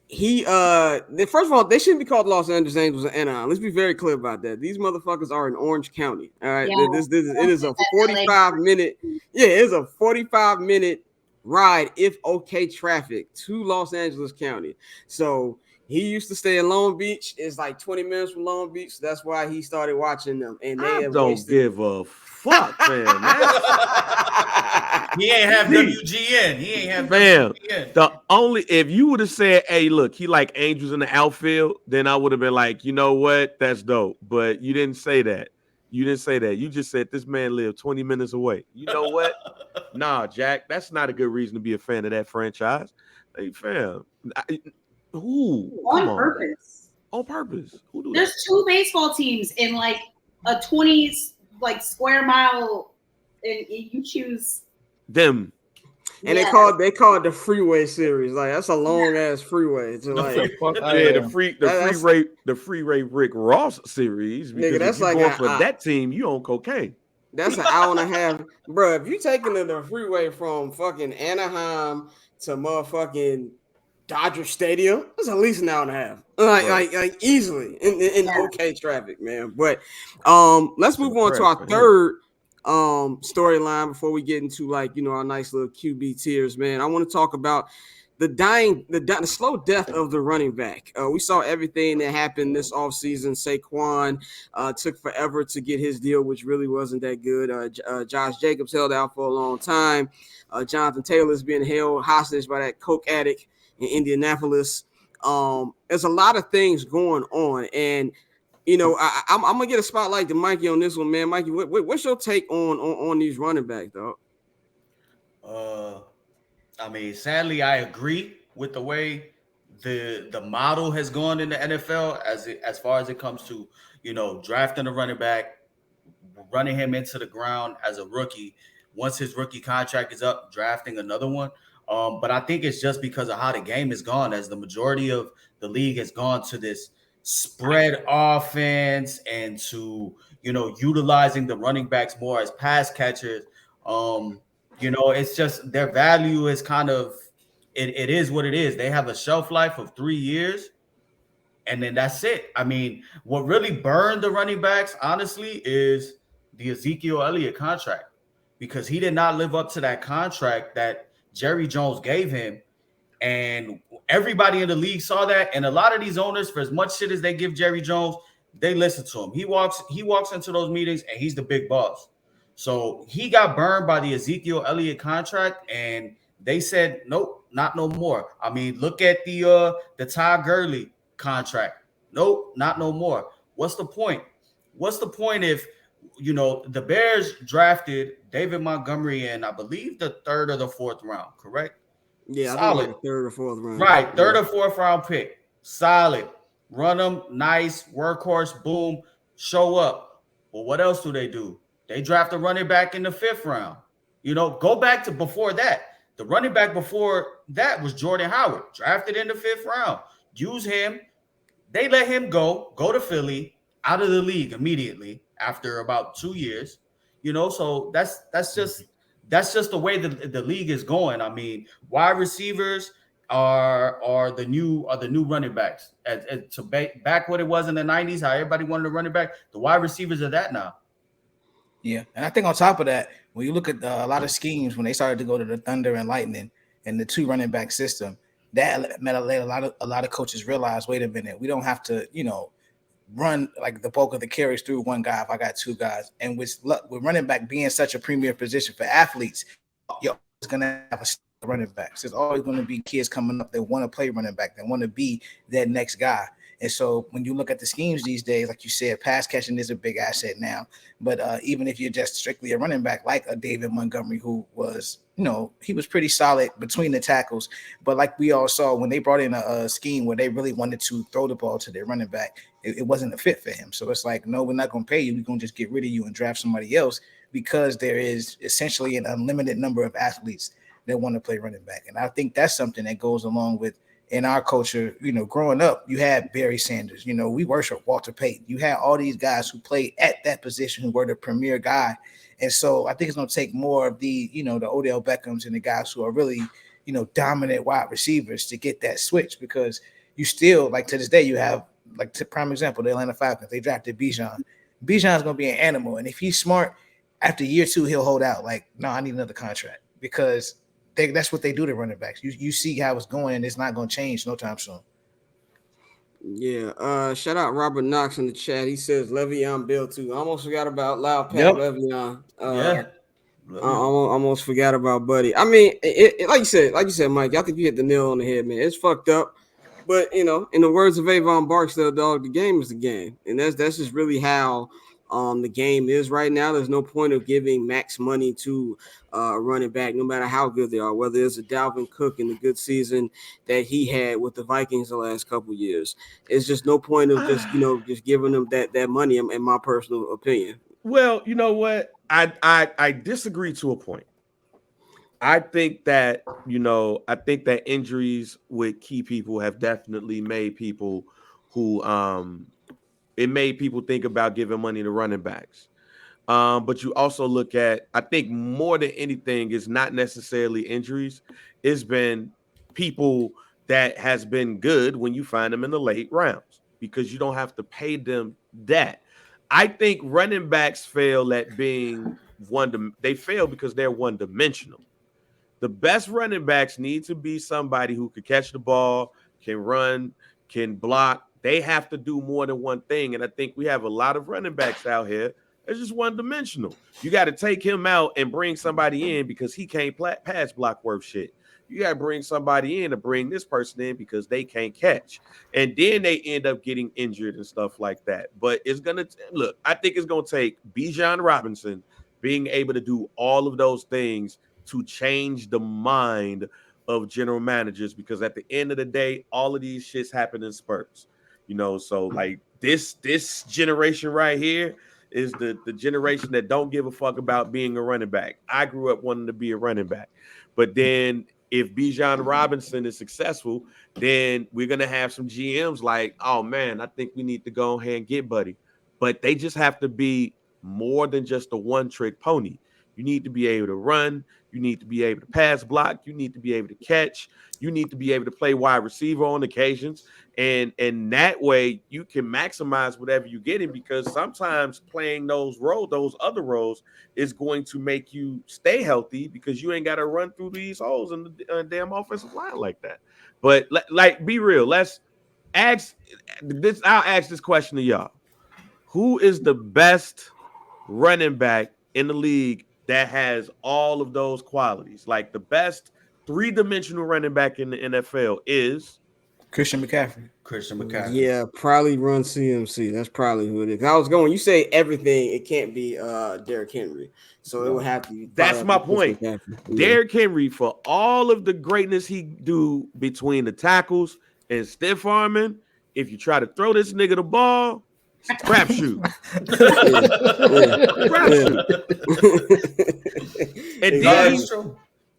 he first of all, they shouldn't be called Los Angeles Angels of Anaheim. Let's be very clear about that. These motherfuckers are in Orange County. All right. Yeah. It is a 45-minute, it is a 45-minute ride if okay traffic to Los Angeles County. So he used to stay in Long Beach. It's like 20 minutes from Long Beach. So that's why he started watching them. And they don't give a fuck, man. He ain't have WGN. He ain't have WGN. If you would have said, hey, look, he like Angels in the outfield, then I would have been like, you know what? That's dope. But you didn't say that. You just said this man lived 20 minutes away. You know what? Nah, Jack, that's not a good reason to be a fan of that franchise. Hey, fam. On purpose. On purpose. Who do There's that? 2 baseball teams in like a 20 square mile, and you choose them. And they call it the Freeway Series. Like that's a long ass freeway. To the Freeway Rick Ross series. Because nigga, that's if you're going for that team, you on cocaine. That's an hour and a half, bro. If you taking the freeway from fucking Anaheim to motherfucking Dodger Stadium, that's at least an hour and a half. Like easily in okay traffic, man. But let's move on to our third storyline before we get into our nice little QB tiers, man. I want to talk about the slow death of the running back. We saw everything that happened this offseason. Saquon took forever to get his deal, which really wasn't that good. Josh Jacobs held out for a long time. Jonathan Taylor's being held hostage by that coke addict in Indianapolis. There's a lot of things going on, and I'm gonna get a spotlight to Mikey on this one, man. Mikey, what's your take on these running backs, dog? I mean, sadly, I agree with the way the model has gone in the NFL as far as it comes to drafting a running back, running him into the ground as a rookie. Once his rookie contract is up, drafting another one. But I think it's just because of how the game has gone, as the majority of the league has gone to this spread offense and to, utilizing the running backs more as pass catchers. It's just their value is kind of, it is what it is. They have a shelf life of 3 years. And then that's it. I mean, what really burned the running backs, honestly, is the Ezekiel Elliott contract, because he did not live up to that contract that Jerry Jones gave him. And everybody in the league saw that. And a lot of these owners, for as much shit as they give Jerry Jones, they listen to him. He walks into those meetings and he's the big boss. So he got burned by the Ezekiel Elliott contract, and they said, nope, not no more. I mean, look at the Todd Gurley contract. Nope, not no more. What's the point? What's the point if the Bears drafted David Montgomery in, I believe, the 3rd or the 4th round, correct? Yeah, solid. I think like 3rd or 4th round. Right, 3rd or 4th round pick. Solid. Run them, nice, workhorse, boom, show up. Well, what else do? They draft a running back in the 5th round. Go back to before that. The running back before that was Jordan Howard, drafted in the 5th round. Use him. They let him go to Philly, out of the league immediately after about 2 years. So that's just the way the league is going. I mean, wide receivers are the new running backs. To back what it was in the 90s, how everybody wanted to run it back. The wide receivers are that now. Yeah, and I think on top of that, when you look at a lot of schemes, when they started to go to the Thunder and Lightning and the 2 running back system, that made a lot of coaches realize, wait a minute, we don't have to, run like the bulk of the carries through one guy if I got 2 guys. And with running back being such a premier position for athletes, you're always gonna have a running back. So there's always going to be kids coming up that want to play running back, that want to be that next guy. And so when you look at the schemes these days, like you said, pass catching is a big asset now. But even if you're just strictly a running back, like a David Montgomery, who was, he was pretty solid between the tackles. But like we all saw, when they brought in a scheme where they really wanted to throw the ball to their running back, it wasn't a fit for him. So it's like, no, we're not going to pay you. We're going to just get rid of you and draft somebody else, because there is essentially an unlimited number of athletes that want to play running back. And I think that's something that goes along with, in our culture, growing up, you had Barry Sanders, we worship Walter Payton. You had all these guys who played at that position who were the premier guy. And so I think it's going to take more of the Odell Beckhams and the guys who are really, dominant wide receivers to get that switch, because you still, like to this day, you have, like, to prime example, the Atlanta Falcons, they drafted Bijan. Bijan's going to be an animal. And if he's smart, after year 2, he'll hold out like, no, I need another contract, because that's what they do to running backs. You see how it's going, and it's not going to change no time soon. Yeah. Shout out Robert Knox in the chat. He says Le'Veon Bell too. I almost forgot about Loud Pat Le'Veon. Yeah. I almost forgot about Buddy. I mean, it, like you said, Mike. I think you hit the nail on the head, man. It's fucked up. But in the words of Avon Barksdale, dog, the game is the game, and that's just really how the game is right now. There's no point of giving max money to running back, no matter how good they are, whether it's a Dalvin Cook in the good season that he had with the Vikings the last couple of years. It's just no point of just giving them that money, in my personal opinion. Well, you know what? I disagree to a point. I think that injuries with key people have definitely made people who it made people think about giving money to running backs. But you also look at, I think more than anything, is not necessarily injuries. It's been people that has been good when you find them in the late rounds, because you don't have to pay them that. I think running backs fail at being they fail because they're one-dimensional. The best running backs need to be somebody who can catch the ball, can run, can block. They have to do more than one thing. And I think we have a lot of running backs out here that's just one-dimensional. You got to take him out and bring somebody in because he can't pass block worth shit. You got to bring somebody in to bring this person in because they can't catch. And then they end up getting injured and stuff like that. But it's going to look, I think it's going to take Bijan Robinson being able to do all of those things to change the mind of general managers, because at the end of the day, all of these shits happen in spurts. So like this generation right here is the generation that don't give a fuck about being a running back. I grew up wanting to be a running back. But then if Bijan Robinson is successful, then we're going to have some GMs like, oh man, I think we need to go ahead and get Buddy. But they just have to be more than just a one-trick pony. You need to be able to run. You need to be able to pass block. You need to be able to catch. You need to be able to play wide receiver on occasions. And that way you can maximize whatever you're getting, because sometimes playing those other roles is going to make you stay healthy, because you ain't got to run through these holes in the damn offensive line like that. But like, be real. Let's ask this. I'll ask this question to y'all. Who is the best running back in the league that has all of those qualities? Like, the best three-dimensional running back in the NFL is Christian McCaffrey. Yeah, probably run CMC. That's probably who it is. I was going, you say everything, it can't be Derrick Henry. So it would have to be. That's my point. Derrick Henry, for all of the greatness he do between the tackles and stiff arming, if you try to throw this nigga the ball, it's a crapshoot.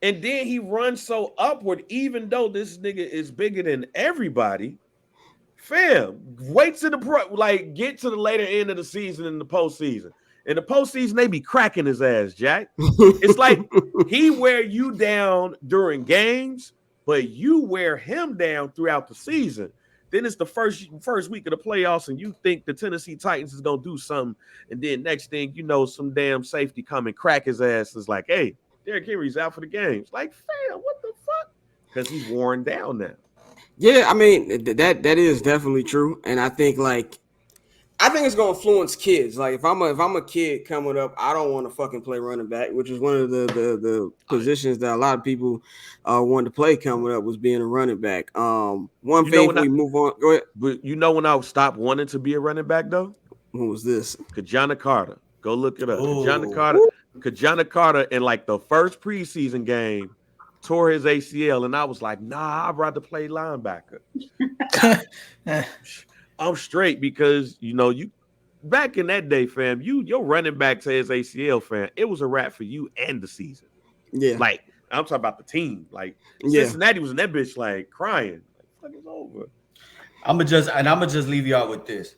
And then he runs so upward, even though this nigga is bigger than everybody. Fam, wait to get to the later end of the season in the postseason. In the postseason, they be cracking his ass, Jack. It's like he wear you down during games, but you wear him down throughout the season. Then it's the first week of the playoffs, and you think the Tennessee Titans is gonna do something, and then next thing you know, some damn safety come and crack his ass. It's like, hey, Derrick Henry's out for the games. Like, fam, what the fuck? Because he's worn down now. Yeah, I mean that is definitely true, and I think it's gonna influence kids. Like, if I'm a kid coming up, I don't want to fucking play running back, which is one of the positions that a lot of people wanted to play coming up, was being a running back. Move on. Go ahead. But you know when I stopped wanting to be a running back though? Who was this? Kajana Carter. Go look it up. Kajana Carter in like the first preseason game tore his ACL, and I was like, nah, I'd rather play linebacker. I'm straight, because you back in that day, fam, your running back to his ACL, fam, it was a wrap for you and the season. Yeah, like I'm talking about the team. Like, Cincinnati was in that bitch like crying. Like, fuck, it's over. I'm gonna just leave y'all with this.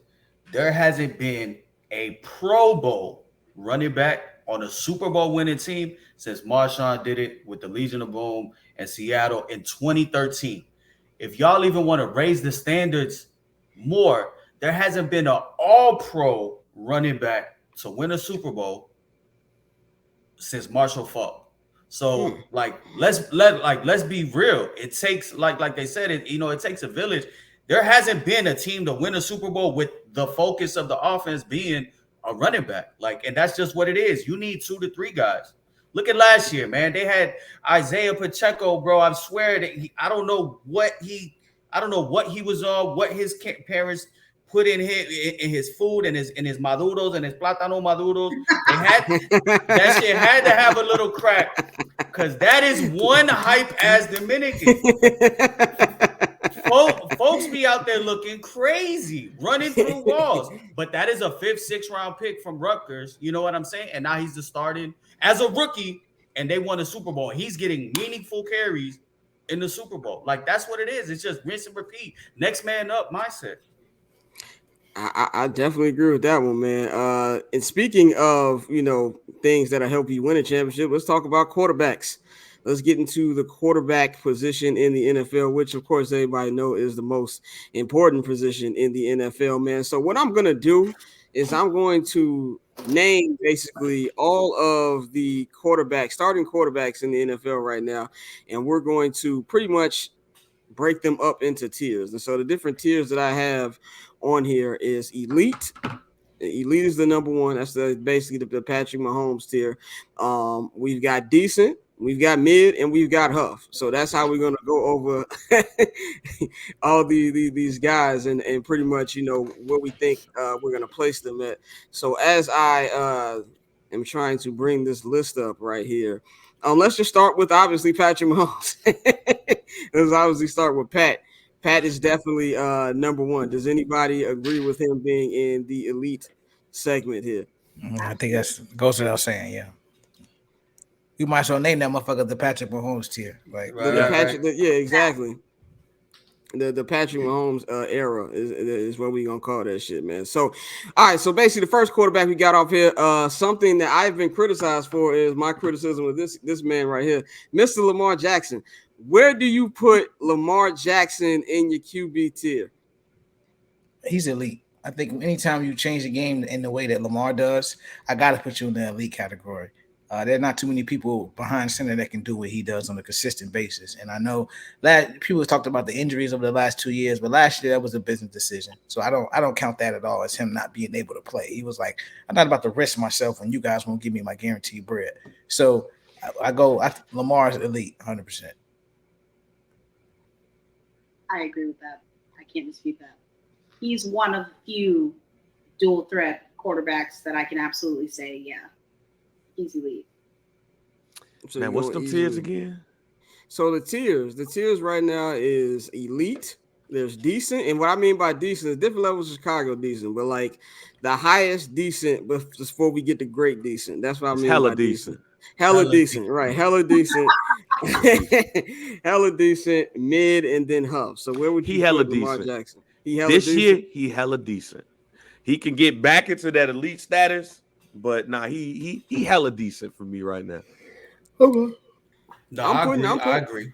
There hasn't been a Pro Bowl running back on a Super Bowl winning team since Marshawn did it with the Legion of Boom and Seattle in 2013. If y'all even want to raise the standards more, there hasn't been an all-pro running back to win a Super Bowl since Marshall Faulk. So let's be real. It takes, like they said, it takes a village. There hasn't been a team to win a Super Bowl with the focus of the offense being a running back. And that's just what it is. You need 2 to 3 guys. Look at last year, man. They had Isaiah Pacheco, bro. I swear that I don't know what he was on, what his parents put in his food and his maduros and his plátano maduros. That shit had to have a little crack, because that is one hype ass Dominican. Folks be out there looking crazy, running through walls. But that is a 5th, 6th round pick from Rutgers. You know what I'm saying? And now he's the starting as a rookie, and they won a Super Bowl. He's getting meaningful carries in the Super Bowl. Like, that's what it is. It's just rinse and repeat. Next man up mindset. I definitely agree with that one, man. And speaking of, things that'll help you win a championship, let's talk about quarterbacks. Let's get into the quarterback position in the NFL, which, of course, everybody know is the most important position in the NFL, man. So what I'm going to do is I'm going to name basically all of the starting quarterbacks in the NFL right now, and we're going to pretty much break them up into tiers. And so the different tiers that I have on here is elite. Elite is the number one. That's basically the Patrick Mahomes tier. We've got decent, we've got mid, and we've got Huff. So that's how we're going to go over all these guys and pretty much, where we think we're going to place them at. So as I am trying to bring this list up right here, let's just start with, obviously, Patrick Mahomes. Let's obviously start with Pat. Pat is definitely number one. Does anybody agree with him being in the elite segment here? I think that goes without saying, yeah. You might as well name that motherfucker the Patrick Mahomes tier. Right. Yeah, exactly. The Patrick Mahomes era is what we gonna call that shit, man. So, all right. So basically, the first quarterback we got off here, something that I've been criticized for is my criticism of this man right here, Mr. Lamar Jackson. Where do you put Lamar Jackson in your QB tier? He's elite. I think anytime you change the game in the way that Lamar does, I got to put you in the elite category. There are not too many people behind center that can do what he does on a consistent basis. And I know that people have talked about the injuries over the last 2 years, but last year that was a business decision. So I don't count that at all as him not being able to play. He was like, I'm not about to risk myself when you guys won't give me my guaranteed bread. So Lamar's elite 100%. I agree with that. I can't dispute that. He's one of the few dual threat quarterbacks that I can absolutely say, yeah, he's elite. So man, what's them tiers again? So the tiers right now is elite. There's decent, and what I mean by decent is different levels of Chicago decent, but like the highest decent before we get to great decent. That's what I mean. Hella by decent. Hella decent, right? Hella decent. Hella decent, mid, and then Huff. So where would you put Lamar Jackson? This year, he hella decent. He can get back into that elite status, but nah, he hella decent for me right now. Okay. No, I agree.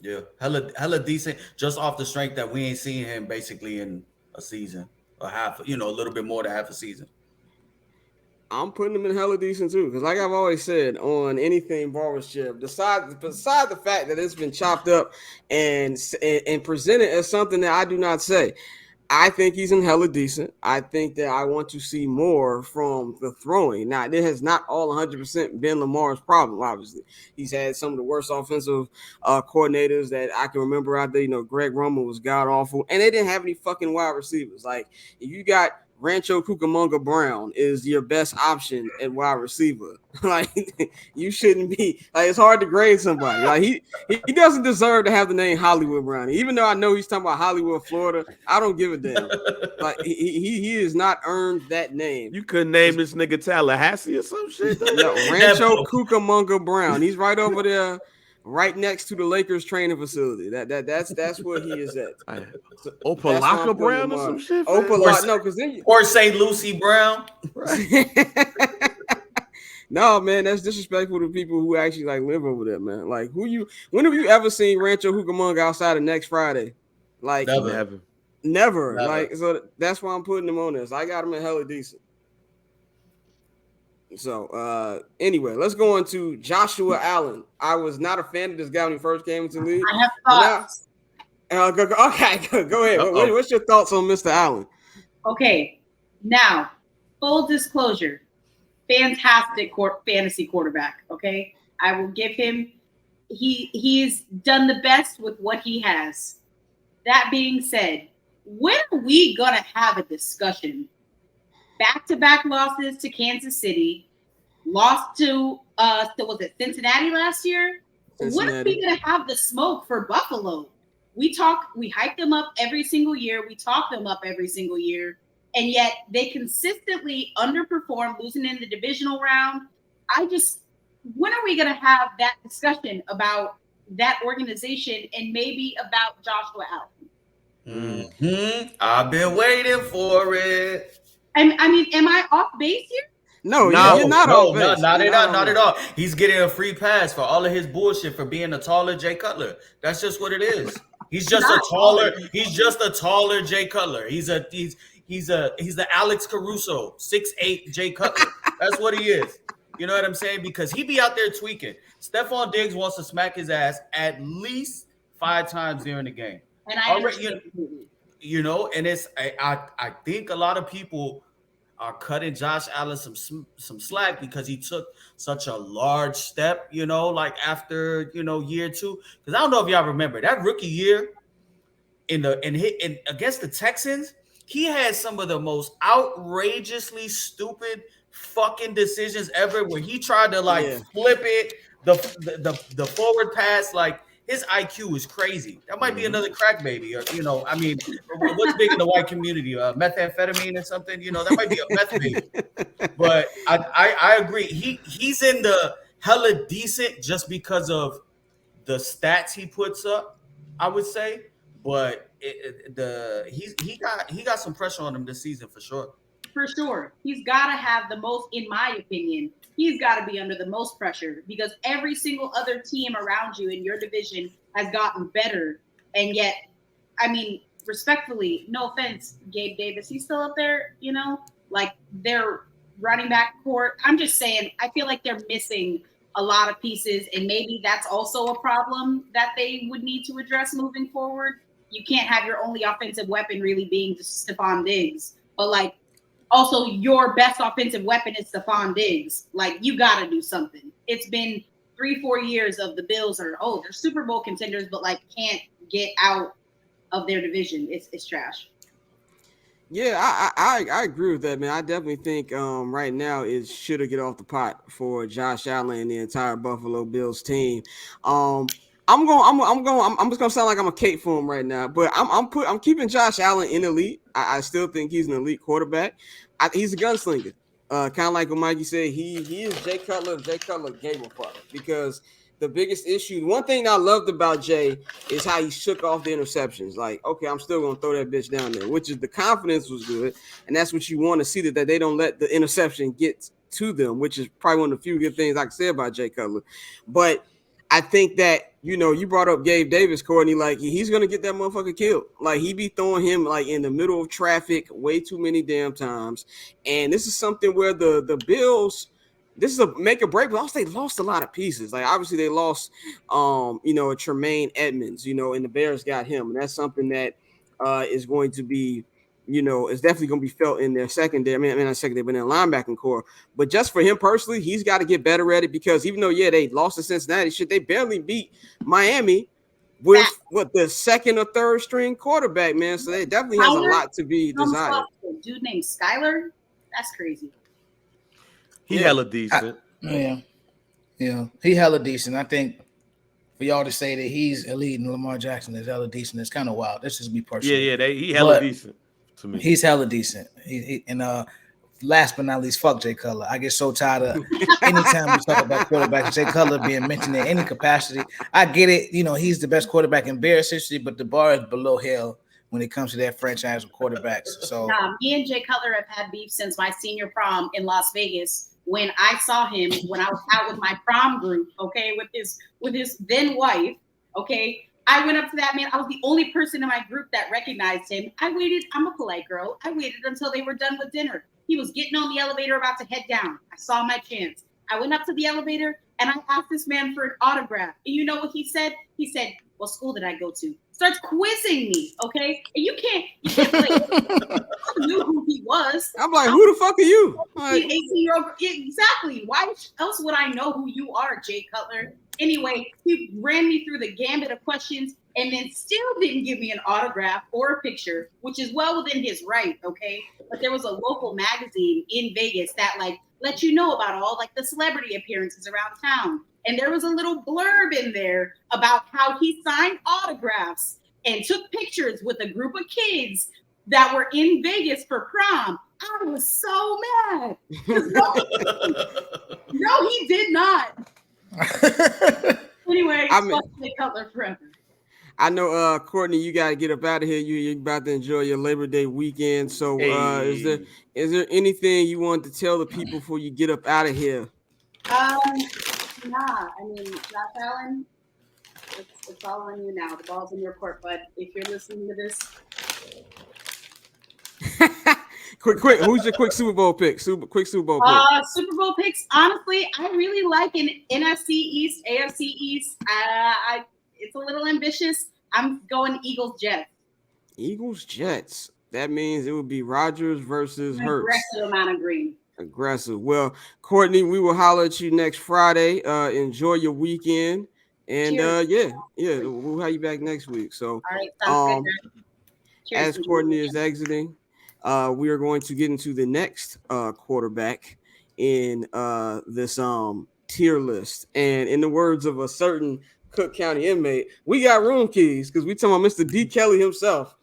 Yeah, hella decent. Just off the strength that we ain't seen him basically in a season, a little bit more than half a season. I'm putting him in hella decent too, because like I've always said on anything barbership, beside the fact that it's been chopped up and presented as something that I do not say, I think he's in hella decent. I think that I want to see more from the throwing. Now, it has not all 100% been Lamar's problem, obviously. He's had some of the worst offensive coordinators that I can remember out there. You know, Greg Roman was god-awful, and they didn't have any fucking wide receivers. Like, if you got Rancho Cucamonga Brown is your best option at wide receiver. Like, you shouldn't be like, it's hard to grade somebody. Like, he doesn't deserve to have the name Hollywood Brown. Even though I know he's talking about Hollywood, Florida, I don't give a damn. Like, he has not earned that name. You couldn't name this nigga Tallahassee or some shit. No, Rancho Cucamonga Brown. He's right over there, right next to the Lakers training facility. That's where he is at. Opalaka Brown or some shit. No, because then or St. Lucie Brown. Right. No, man, that's disrespectful to people who actually like live over there, man. Like, when have you ever seen Rancho Cucamonga outside of next Friday? Like, never. Like, so that's why I'm putting him on this. I got him in hella decent. So, anyway, let's go on to Joshua Allen. I was not a fan of this guy when he first came into the league. I have thoughts. Go ahead. What's your thoughts on Mr. Allen? Okay, now, full disclosure, fantastic fantasy quarterback, okay? I will give him, he's done the best with what he has. That being said, when are we going to have a discussion? Back-to-back losses to Kansas City, lost to was it Cincinnati last year? When are we going to have the smoke for Buffalo? We hype them up every single year. We talk them up every single year. And yet they consistently underperform, losing in the divisional round. When are we going to have that discussion about that organization and maybe about Joshua Allen? Mm-hmm. I've been waiting for it. I mean, am I off base here? No, you're not off base. Not at all. He's getting a free pass for all of his bullshit for being a taller Jay Cutler. That's just what it is. He's just a taller Jay Cutler. He's the Alex Caruso, 6'8" Jay Cutler. That's what he is. You know what I'm saying? Because he be out there tweaking. Stephon Diggs wants to smack his ass at least 5 times during the game. And I and it's I think a lot of people are cutting Josh Allen some slack because he took such a large step, like after year 2. Because I don't know if y'all remember that rookie year in against the Texans, he had some of the most outrageously stupid fucking decisions ever where he tried to flip it, the forward pass, like his IQ is crazy. That might be another crack baby, or what's big in the white community, methamphetamine or something. That might be a meth baby. But I agree. He's in the hella decent just because of the stats he puts up, I would say. but he got some pressure on him this season for sure. For sure. He's got to have the most, in my opinion, he's got to be under the most pressure because every single other team around you in your division has gotten better. And yet, I mean, respectfully, no offense, Gabe Davis, he's still up there, you know, like they're running back court. I'm just saying, I feel like they're missing a lot of pieces, and maybe that's also a problem that they would need to address moving forward. You can't have your only offensive weapon really being just Stephon Diggs, but like, also, your best offensive weapon is Stephon Diggs. Like, you got to do something. It's been 3-4 years of the Bills they're Super Bowl contenders, but like can't get out of their division. It's trash. Yeah, I agree with that, man. I definitely think right now it should have get off the pot for Josh Allen and the entire Buffalo Bills team. I'm just gonna sound like I'm a cape for him right now, but I'm keeping Josh Allen in elite. I still think he's an elite quarterback. He's a gunslinger. Kind of like what Mikey said, he is Jay Cutler. Jay Cutler gave a fuck because the biggest issue, one thing I loved about Jay is how he shook off the interceptions. Like, okay, I'm still gonna throw that bitch down there, which is the confidence was good, and that's what you want to see that they don't let the interception get to them, which is probably one of the few good things I can say about Jay Cutler. But I think that, you know, you brought up Gabe Davis, Courtney, like he's going to get that motherfucker killed. Like he be throwing him like in the middle of traffic way too many damn times. And this is something where the Bills, this is a make or break, but also they lost a lot of pieces. Like obviously they lost, you know, Tremaine Edmonds, you know, and the Bears got him. And that's something that is going to be, you know, it's definitely going to be felt in their secondary. I mean, not secondary, but in their linebacking core. But just for him personally, he's got to get better at it because even though, yeah, they lost to Cincinnati, shit, they barely beat Miami with what the second or third string quarterback, man. So they definitely has a lot to be desired. Dude named Skyler, that's crazy. He hella decent. Yeah, he hella decent. I think for y'all to say that he's elite and Lamar Jackson is hella decent, it's kind of wild. This is me personally. Yeah, he hella decent. To me. He's hella decent. And last but not least, fuck Jay Cutler. I get so tired of anytime we talk about quarterback, Jay Cutler being mentioned in any capacity. I get it. You know, he's the best quarterback in Bears history, but the bar is below hell when it comes to that franchise of quarterbacks. So me and Jay Cutler have had beef since my senior prom in Las Vegas when I saw him when I was out with my prom group, okay, with his then wife, okay. I went up to that man. I was the only person in my group that recognized him. I waited. I'm a polite girl. I waited until they were done with dinner. He was getting on the elevator about to head down. I saw my chance. I went up to the elevator and I asked this man for an autograph. And you know what he said? He said, "What school did I go to?" Starts quizzing me, okay? And you can't play. I knew who he was. I'm like, who the fuck are you? Like, 18-year-old. Exactly. Why else would I know who you are, Jay Cutler? Anyway, he ran me through the gambit of questions and then still didn't give me an autograph or a picture, which is well within his right, okay? But there was a local magazine in Vegas that like let you know about all like the celebrity appearances around town. And there was a little blurb in there about how he signed autographs and took pictures with a group of kids that were in Vegas for prom. I was so mad. No, he did not. Anyway, fuck Jay Cutler forever. I know, Courtney, you got to get up out of here. You're about to enjoy your Labor Day weekend. So is there anything you want to tell the people before you get up out of here? Nah, I mean, Josh Allen, it's all on you now. The ball's in your court, but if you're listening to this. quick. Who's your quick Super Bowl pick? Quick Super Bowl pick. Super Bowl picks. Honestly, I really like an NFC East, AFC East. It's a little ambitious. I'm going Eagles Jets. Eagles Jets. That means it would be Rodgers versus Hurts. Aggressive amount of green. Aggressive. Well, Courtney, we will holler at you next Friday. Enjoy your weekend. And we'll have you back next week. So all right, sounds good. As Courtney is exiting, we are going to get into the next quarterback in this tier list. And in the words of a certain Cook County inmate, we got room keys because we talking about Mr. D. Kelly himself.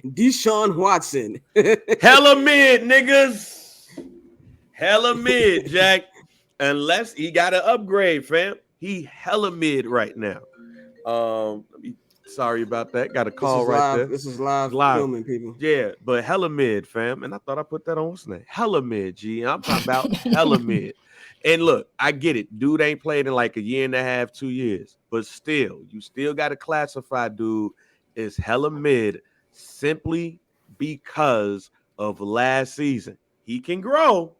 Deshaun Watson. Hella mid, niggas. Hella mid, Jack. Unless he got an upgrade, fam. He hella mid right now. Let me Sorry about that. Got a call right there. This is live filming, people. Yeah, but hella mid, fam. And I thought I put that on what's name? Hella mid, G. I'm talking about hella mid. And look, I get it. Dude ain't played in like a year and a half, 2 years. But still, you still got to classify dude as hella mid simply because of last season. He can grow,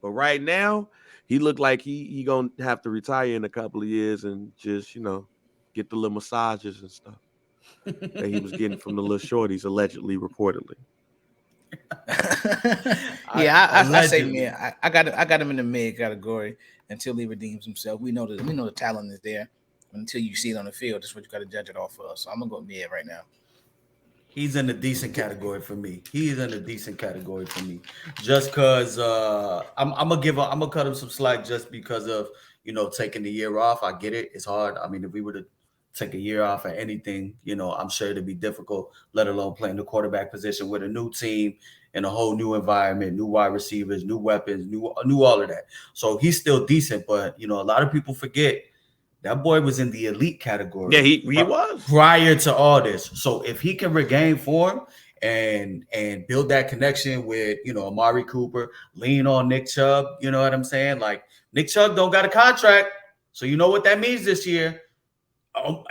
but right now, he looked like he gonna have to retire in a couple of years and just, get the little massages and stuff that he was getting from the little shorties, allegedly, reportedly. I say mid. I got him in the mid category until he redeems himself. We know the talent is there. Until you see it on the field, that's what you got to judge it off of. So I'm gonna go mid right now. He's in the decent category for me. Just because I'm gonna cut him some slack just because of taking the year off. I get it. It's hard. I mean, if we were to take a year off at anything, I'm sure it'd be difficult, let alone playing the quarterback position with a new team in a whole new environment, new wide receivers, new weapons, new all of that. So he's still decent, but a lot of people forget that boy was in the elite category. Yeah, he was prior to all this. So if he can regain form and build that connection with Amari Cooper, lean on Nick Chubb, you know what I'm saying? Like Nick Chubb don't got a contract, so you know what that means this year.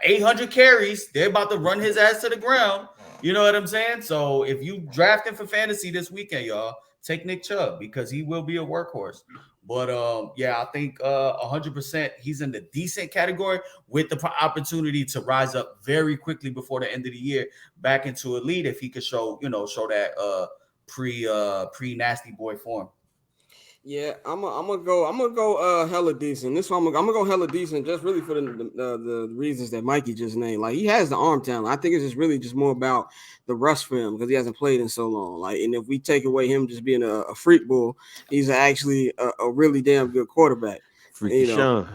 800 carries, they're about to run his ass to the ground. You know what I'm saying? So if you draft him for fantasy this weekend, y'all, take Nick Chubb because he will be a workhorse. But I think 100% he's in the decent category with the opportunity to rise up very quickly before the end of the year back into elite if he could show that pre nasty boy form. Yeah, I'm gonna go hella decent. This one I'm gonna go hella decent just really for the reasons that Mikey just named. Like he has the arm talent. I think it's just really just more about the rush for him because he hasn't played in so long. Like, and if we take away him just being a freak bull, he's actually a really damn good quarterback. Freaky Sean.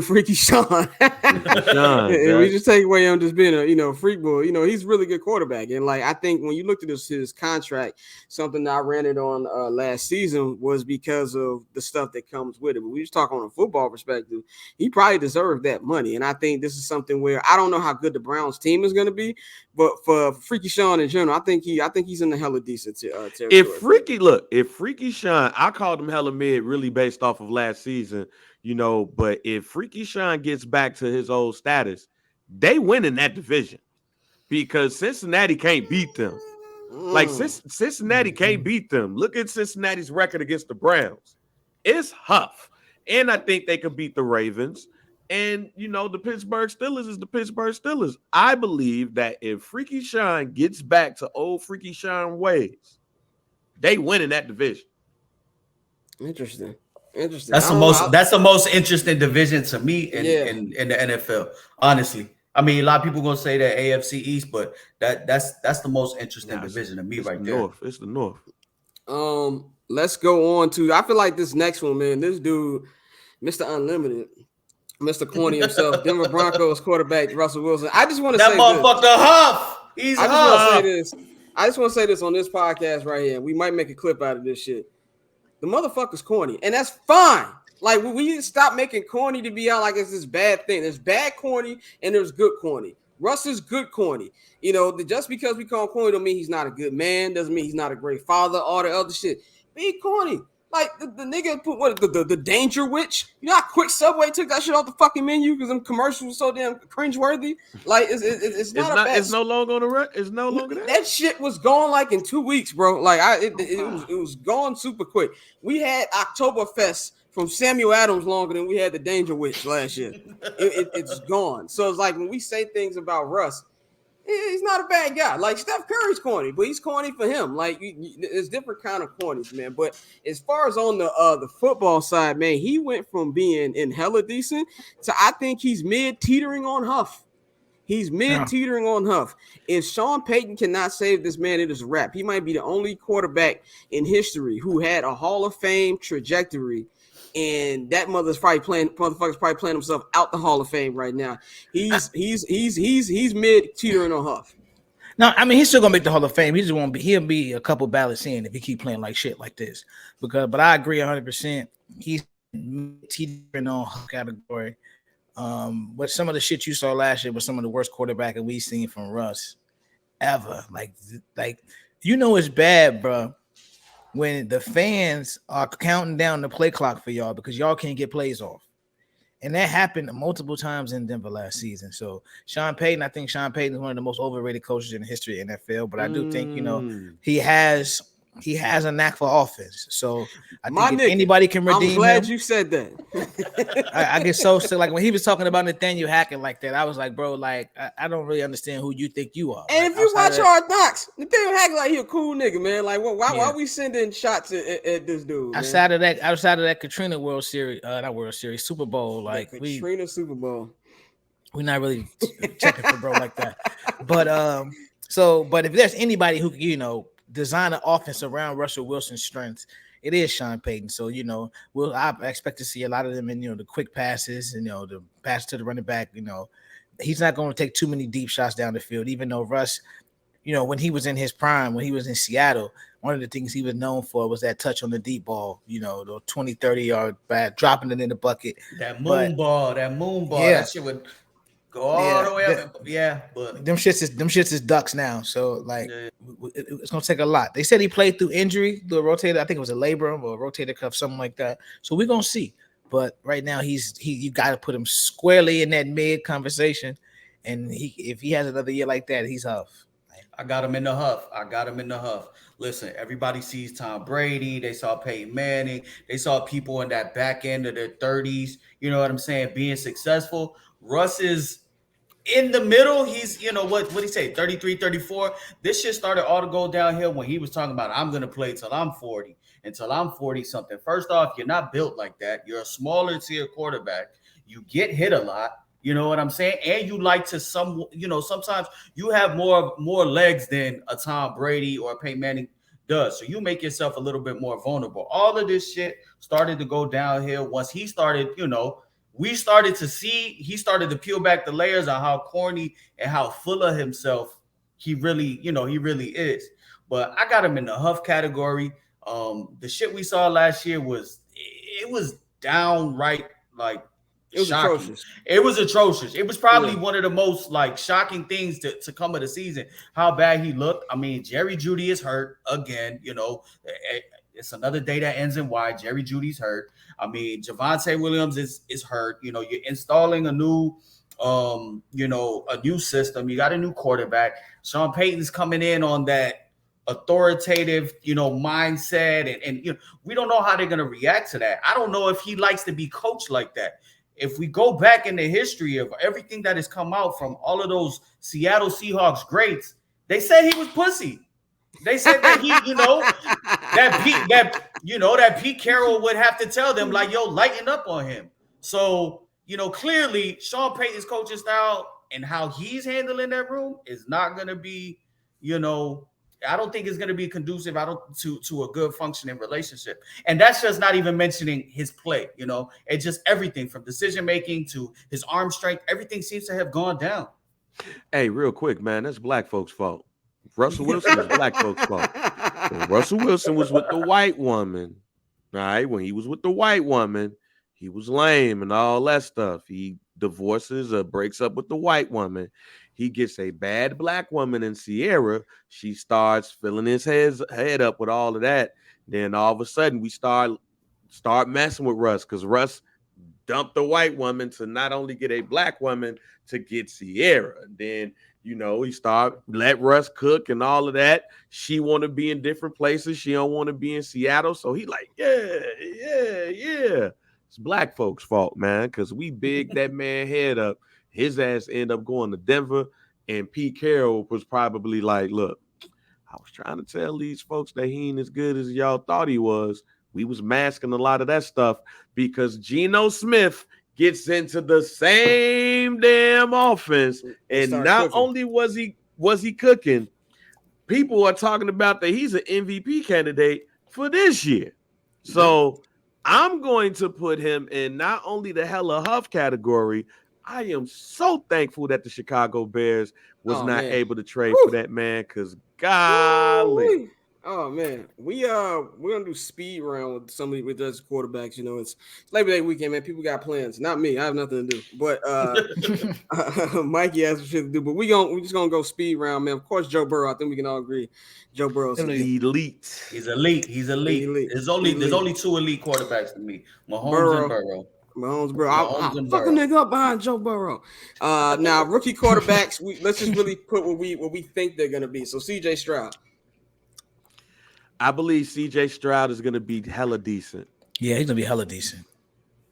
Freaky Sean. And we just take away him just being a freak bull. He's a really good quarterback. And like I think when you looked at his contract, something that I ran it on last season was because of the stuff that comes with it. But we just talk on a football perspective, he probably deserved that money. And I think this is something where I don't know how good the Browns team is going to be, but for Freaky Sean in general, I think he's in the hella decent territory. If Freaky Sean, I called him hella mid really based off of last season. But if Freaky Sean gets back to his old status, they win in that division because Cincinnati can't beat them. Like Cincinnati can't beat them. Look at Cincinnati's record against the Browns. It's huff. And I think they could beat the Ravens. And, the Pittsburgh Steelers is the Pittsburgh Steelers. I believe that if Freaky Sean gets back to old Freaky Sean ways, they win in that division. Interesting. That's the most interesting division to me in the NFL. Honestly, I mean, a lot of people gonna say that AFC East, but that's the most interesting division to me right there. It's the North. Let's go on to. I feel like this next one, man. This dude, Mr. Unlimited, Mr. Corny himself, Denver Broncos quarterback Russell Wilson. I just want to say that motherfucker huff. He's huff. I just want to say this on this podcast right here. We might make a clip out of this shit. The motherfucker's corny, and that's fine. Like we need to stop making corny to be out like it's this bad thing. There's bad corny and there's good corny. Russ is good corny. Just because we call him corny don't mean he's not a good man. Doesn't mean he's not a great father. All the other shit. Be corny. Like the nigga put the Danger Witch. You know how quick Subway took that shit off the fucking menu because them commercials were so damn cringeworthy. Like it's no longer that. That shit was gone like in 2 weeks, bro. Like it was gone super quick. We had Oktoberfest from Samuel Adams longer than we had the Danger Witch last year. It's gone. So it's like when we say things about Russ, he's not a bad guy. Like Steph Curry's corny, but he's corny for him. Like there's different kind of cornies, man. But as far as on the football side, man, he went from being in hella decent to I think he's mid teetering on huff. He's mid teetering on huff. If Sean Payton cannot save this man, it is a wrap. He might be the only quarterback in history who had a Hall of Fame trajectory. And that motherfucker's probably playing himself out the Hall of Fame right now. He's mid teetering on huff. No, I mean he's still gonna make the Hall of Fame. He just won't be. He'll be a couple ballots in if he keep playing like shit like this. But I agree 100%. He's teetering on category. But some of the shit you saw last year was some of the worst quarterbacking we've seen from Russ ever. Like it's bad, bro, when the fans are counting down the play clock for y'all because y'all can't get plays off. And that happened multiple times in Denver last season. So Sean Payton, I think Sean Payton is one of the most overrated coaches in the history of the NFL. But I do think, he has a knack for offense. So I think if anybody can redeem I'm glad him, you said that. I get so like when he was talking about Nathaniel Hackett like that, I was like, bro, like I don't really understand who you think you are. And like, if you watch Hard Knocks, Nathaniel Hackett, like, he a cool nigga, man. Like, why are we sending shots at this dude? Outside of that Katrina World Series, not World Series, Super Bowl, like Katrina Super Bowl. We're not really checking for bro like that. But but if there's anybody who can, design an offense around Russell Wilson's strengths, it is Sean Payton. So, I expect to see a lot of them in, the quick passes and, the pass to the running back. He's not going to take too many deep shots down the field, even though Russ, when he was in his prime, when he was in Seattle, one of the things he was known for was that touch on the deep ball, the 20, 30-yard bad, dropping it in the bucket. That moon ball, yeah. That shit would go all the way up. But them shits is ducks now. So it's gonna take a lot. They said he played through injury, the rotator. I think it was a labrum or a rotator cuff, something like that. So we're gonna see. But right now you got to put him squarely in that mid conversation. And if he has another year like that, he's huff. I got him in the huff. Listen, everybody sees Tom Brady. They saw Peyton Manning. They saw people in that back end of their 30s, you know what I'm saying, being successful. Russ is in the middle. He's, what he say, 33, 34. This shit started all to go downhill when he was talking about, I'm going to play till I'm 40, until I'm 40 something. First off, you're not built like that. You're a smaller tier quarterback. You get hit a lot. You know what I'm saying? And you like to sometimes you have more legs than a Tom Brady or a Peyton Manning does. So you make yourself a little bit more vulnerable. All of this shit started to go downhill once he started, we started to see, he started to peel back the layers on how corny and how full of himself he really is. But I got him in the huff category. The shit we saw last year was downright it was shocking. Atrocious. It was atrocious. It was probably one of the most shocking things to come of the season. How bad he looked. I mean, Jerry Jeudy is hurt again. It's another day that ends in Y. Jerry Judy's hurt. I mean, Javonte Williams is hurt. You're installing a new system. You got a new quarterback. Sean Payton's coming in on that authoritative, mindset, and we don't know how they're gonna react to that. I don't know if he likes to be coached like that. If we go back in the history of everything that has come out from all of those Seattle Seahawks greats, they said he was pussy. They said that he, that Pete Carroll would have to tell them lighten up on him. So, clearly Sean Payton's coaching style and how he's handling that room is not going to be, I don't think it's going to be conducive to a good functioning relationship. And that's just not even mentioning his play, it's just everything from decision making to his arm strength. Everything seems to have gone down. Hey, real quick, man, that's black folks' fault. Russell Wilson is black folks' fault. When Russell Wilson was with the white woman, all right, when he was with the white woman, he was lame and all that stuff. He divorces or breaks up with the white woman. He gets a bad black woman in Sierra. She starts filling his head up with all of that. Then all of a sudden we start messing with Russ because Russ dumped the white woman to not only get a black woman to get Sierra. And then, he let Russ cook and all of that. She want to be in different places. She don't want to be in Seattle. So he yeah. It's black folks' fault, man, because we bigged that man head up. His ass ended up going to Denver, and Pete Carroll was probably like, look, I was trying to tell these folks that he ain't as good as y'all thought he was. We was masking a lot of that stuff because Geno Smith gets into the same damn offense, and not only was he cooking, people are talking about that he's an MVP candidate for this year. So I'm going to put him in not only the hella huff category. I am so thankful that the Chicago Bears was able to trade for that man, because golly. Oh man, we're gonna do speed round with somebody with us quarterbacks. You know, it's Labor Day weekend, man. People got plans. Not me. I have nothing to do. But Mikey has some shit to do. But we're just gonna go speed round, man. Of course, Joe Burrow. I think we can all agree. Joe Burrow's elite. He's elite. There's only two elite quarterbacks to me: Mahomes and Burrow. Mahomes, bro. I'll fuck a nigga up behind Joe Burrow. Now rookie quarterbacks. Let's just really put what we think they're gonna be. So C.J. Stroud. I believe C.J. Stroud is gonna be hella decent. Yeah, he's gonna be hella decent.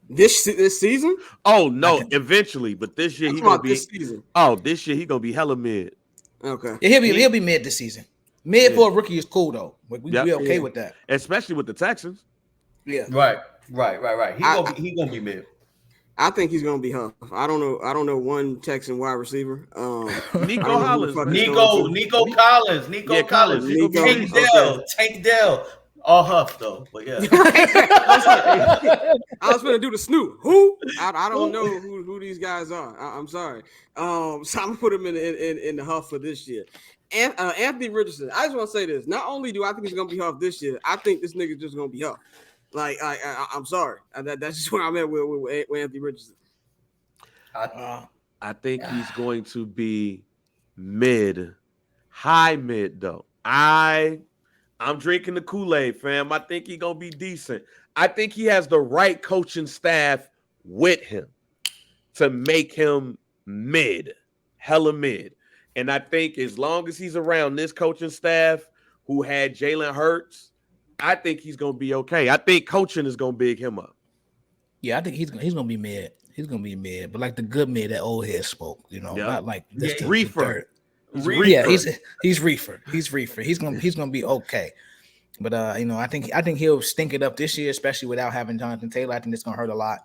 This season? Oh no, eventually, but this year he's gonna be. This season. Oh, this year he's gonna be hella mid. Okay. Yeah, he'll be mid this season. Mid for a rookie is cool though. We okay with that, especially with the Texans. Yeah. Right. He gonna be mid. I think he's gonna be Huff. I don't know one Texan wide receiver. Nico Collins. Nico Collins. Tank Dell. All Huff though, but yeah. I was gonna do the Snoop. Who? I don't know who these guys are. I'm sorry. So I'm gonna put him in the Huff for this year. And Anthony Richardson. I just want to say this. Not only do I think he's gonna be Huff this year, I think this nigga's just gonna be Huff. Like I'm sorry. That's just where I'm at with Anthony Richardson. I think he's going to be high mid though. I'm drinking the Kool-Aid, fam. I think he's gonna be decent. I think he has the right coaching staff with him to make him hella mid. And I think as long as he's around this coaching staff who had Jalen Hurts, I think he's gonna be okay. I think coaching is gonna big him up. Yeah, I think he's gonna be mid. He's gonna be mid, but like the good mid that old head spoke, not like this reefer. Yeah, he's reefer. He's reefer. He's gonna be okay. But I think he'll stink it up this year, especially without having Jonathan Taylor. I think it's gonna hurt a lot.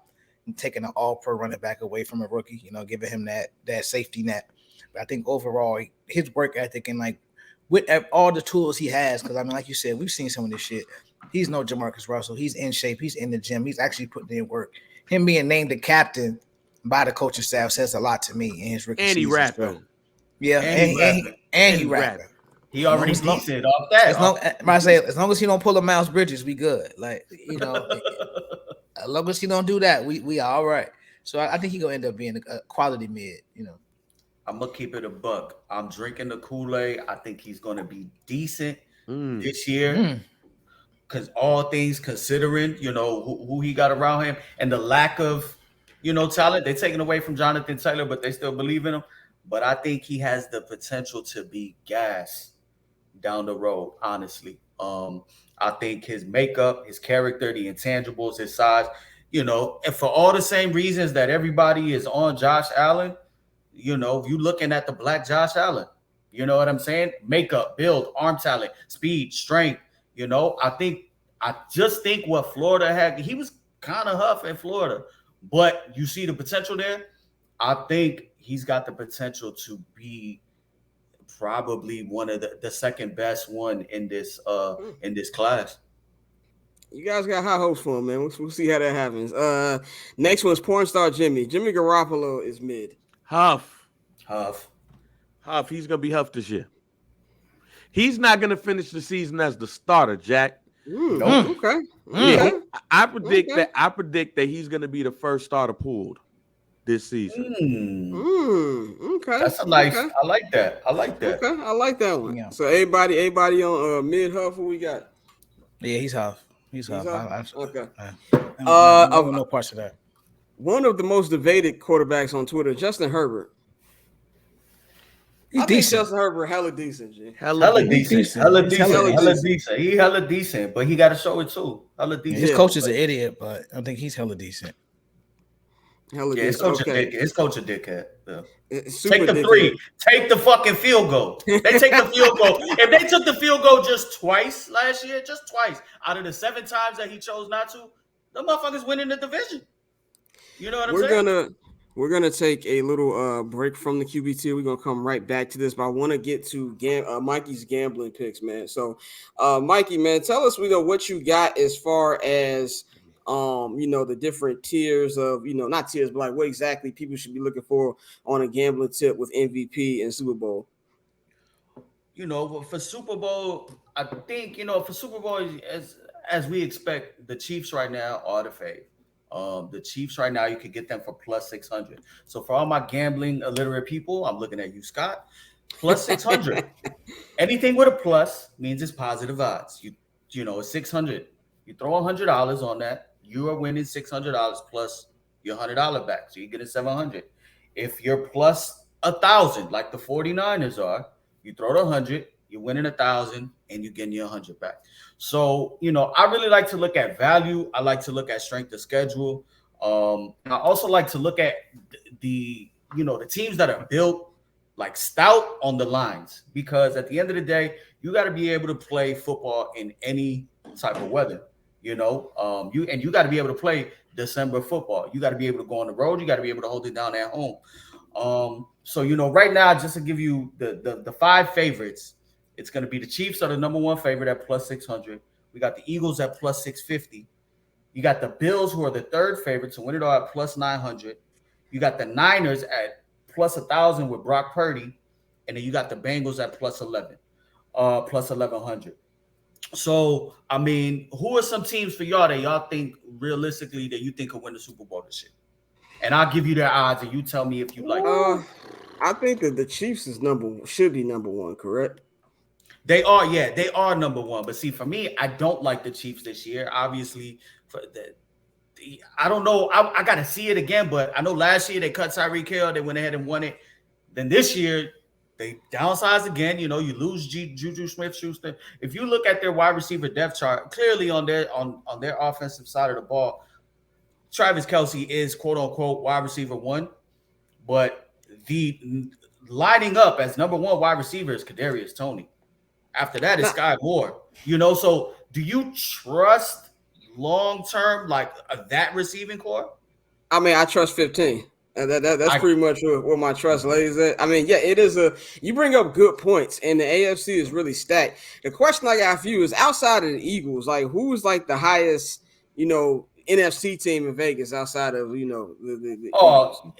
And taking an all-pro running back away from a rookie, giving him that safety net. But I think overall his work ethic and like with all the tools he has, because I mean, like you said, we've seen some of this shit. He's no Jamarcus Russell. He's in shape. He's in the gym. He's actually putting in work. Him being named the captain by the coaching staff says a lot to me in his rookie season. Rapping. Yeah, and he rapping. He already decent off that. As long as he don't pull a Miles Bridges, we good. Like, as long as he don't do that, we all right. So I think he's gonna end up being a quality mid, I'm gonna keep it a buck. I'm drinking the Kool-Aid. I think he's gonna be decent this year. Because all things considering, who he got around him and the lack of, talent, they're taking away from Jonathan Taylor, but they still believe in him. But I think he has the potential to be gas down the road, honestly. I think his makeup, his character, the intangibles, his size, and for all the same reasons that everybody is on Josh Allen, you looking at the black Josh Allen, you know what I'm saying? Makeup, build, arm talent, speed, strength. I just think what Florida had, he was kind of Huff in Florida, but you see the potential there. I think he's got the potential to be probably one of the second best one in this class. You guys got high hopes for him, man. We'll see how that happens. Next one is porn star Jimmy. Jimmy Garoppolo is mid. Huff. He's gonna be Huff this year. He's not gonna finish the season as the starter, Jack. Okay. Yeah, I predict that he's gonna be the first starter pulled this season. Okay. That's a nice. Okay. I like that. Okay, I like that one. Yeah. So everybody on mid Huff, who we got? Yeah, he's Huff. He's Huff. Okay. I don't know parts of that. One of the most debated quarterbacks on Twitter, Justin Herbert. He's decent. Justin Herbert, hella decent, G. Hella decent. He hella decent, but he got to show it too. Hella decent. His coach is an idiot, but I think he's hella decent. His coach a dickhead. Yeah. Take the three. Take the fucking field goal. They take the field goal. If they took the field goal just twice last year, just twice out of the 7 times that he chose not to, the motherfuckers winning the division. You know what I'm saying? We're gonna take a little break from the QB2. We're gonna come right back to this, but I want to get to Mikey's gambling picks, man. So, Mikey, man, tell us what you got as far as the different tiers of not tiers, but like what exactly people should be looking for on a gambling tip with MVP and Super Bowl. For Super Bowl, I think, for Super Bowl, as we expect, the Chiefs right now are the fave. The Chiefs right now, you could get them for plus 600. So for all my gambling illiterate people, I'm looking at you, Scott. Plus 600. Anything with a plus means it's positive odds. It's 600. You throw $100 on that, you are winning $600 plus your $100 back. So you're getting 700. If you're plus 1,000, like the 49ers are, you throw the 100, you're winning 1,000, and you're getting your 100 back. So, I really like to look at value. I like to look at strength of schedule. And I also like to look at the teams that are built like stout on the lines, because at the end of the day, you got to be able to play football in any type of weather. You got to be able to play December football. You got to be able to go on the road. You got to be able to hold it down at home. So right now, just to give you the 5 favorites, it's going to be the Chiefs are the number 1 favorite at plus 600. We got the Eagles at plus 650. You got the Bills, who are the 3rd favorite to win it all, at plus 900. You got the Niners at plus 1,000 with Brock Purdy, and then you got the Bengals at plus 1,100. So, I mean, who are some teams for y'all that y'all think realistically that you think will win the Super Bowl this year? And I'll give you their odds, and you tell me if you like it. I think that the Chiefs should be number 1, correct? They are, yeah, they are number 1. But see, for me, I don't like the Chiefs this year. Obviously, I don't know. I got to see it again, but I know last year they cut Tyreek Hill. They went ahead and won it. Then this year, they downsized again. You lose Juju Smith-Schuster. If you look at their wide receiver depth chart, clearly on their offensive side of the ball, Travis Kelce is quote-unquote wide receiver 1. But the lining up as number 1 wide receiver is Kadarius Toney. After that is Sky Moore. So do you trust long-term like that receiving core? I mean, I trust 15. And that's pretty much where my trust lays at. I mean, yeah, it is you bring up good points, and the AFC is really stacked. The question I got for you is, outside of the Eagles, like, who is like the highest, NFC team in Vegas outside of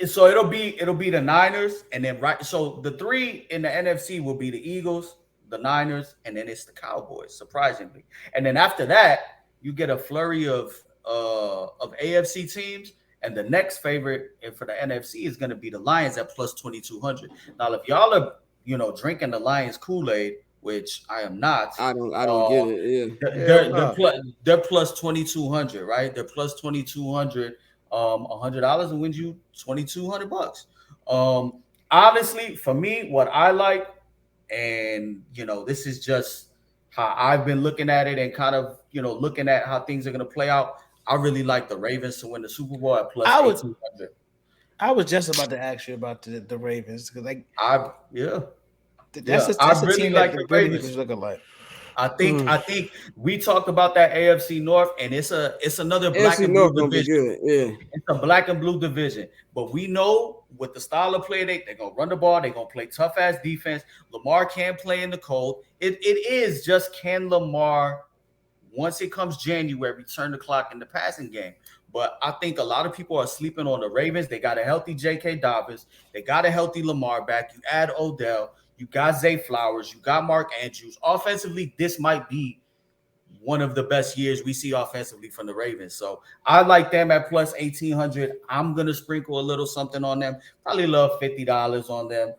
so it'll be the Niners, and then so the 3 in the NFC will be the Eagles, the Niners, and then it's the Cowboys, surprisingly. And then after that, you get a flurry of AFC teams, and the next favorite for the NFC is going to be the Lions at plus 2,200. Now, if y'all are drinking the Lions Kool-Aid, which I am not, I don't get it. Yeah, they're plus 2,200, right? They're plus 2,200, $100 and wins you $2,200. Honestly, for me, what I like, and this is just how I've been looking at it, and kind of looking at how things are going to play out. I really like the Ravens to win the Super Bowl at plus 1,800. I was just about to ask you about the Ravens, because that's a team like the Ravens looking like. I think we talked about that AFC North, and it's another black and blue division. Yeah, it's a black and blue division. But we know with the style of play, they're gonna run the ball, they're gonna play tough ass defense. Lamar can't play in the cold. It is just, can Lamar, once it comes January, turn the clock in the passing game? But I think a lot of people are sleeping on the Ravens. They got a healthy J.K. Dobbins. They got a healthy Lamar back. You add Odell. You got Zay Flowers. You got Mark Andrews. Offensively, this might be one of the best years we see offensively from the Ravens. So I like them at plus 1,800. I'm going to sprinkle a little something on them. Probably love $50 on them.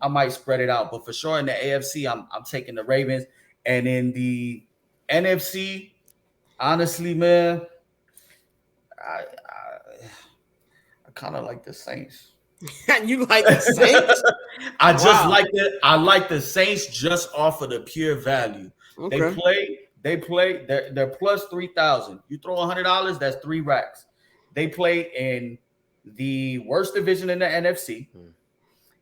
I might spread it out. But for sure in the AFC, I'm taking the Ravens. And in the NFC, honestly, man, I kind of like the Saints. You like the Saints? I like the Saints just off of the pure value. Okay. They're plus 3,000. You throw $100, that's 3 racks. They play in the worst division in the NFC.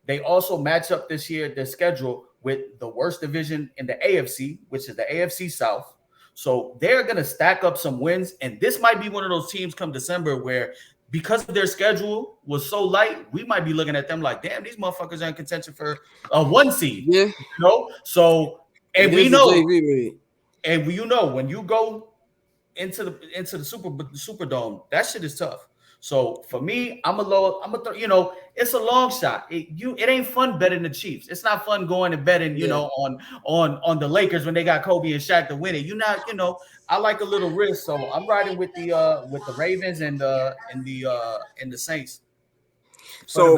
They also match up this year, their schedule, with the worst division in the AFC, which is the AFC South. So they're going to stack up some wins. And this might be one of those teams come December where, because their schedule was so light, we might be looking at them like, damn, these motherfuckers are in contention for a 1 seed. Yeah. So, and we know, when you go into the Superdome, that shit is tough. So for me, it's a long shot. It ain't fun betting the Chiefs. It's not fun going and betting, on the Lakers when they got Kobe and Shaq to win it. I like a little risk, so I'm riding with the Ravens and the Saints. So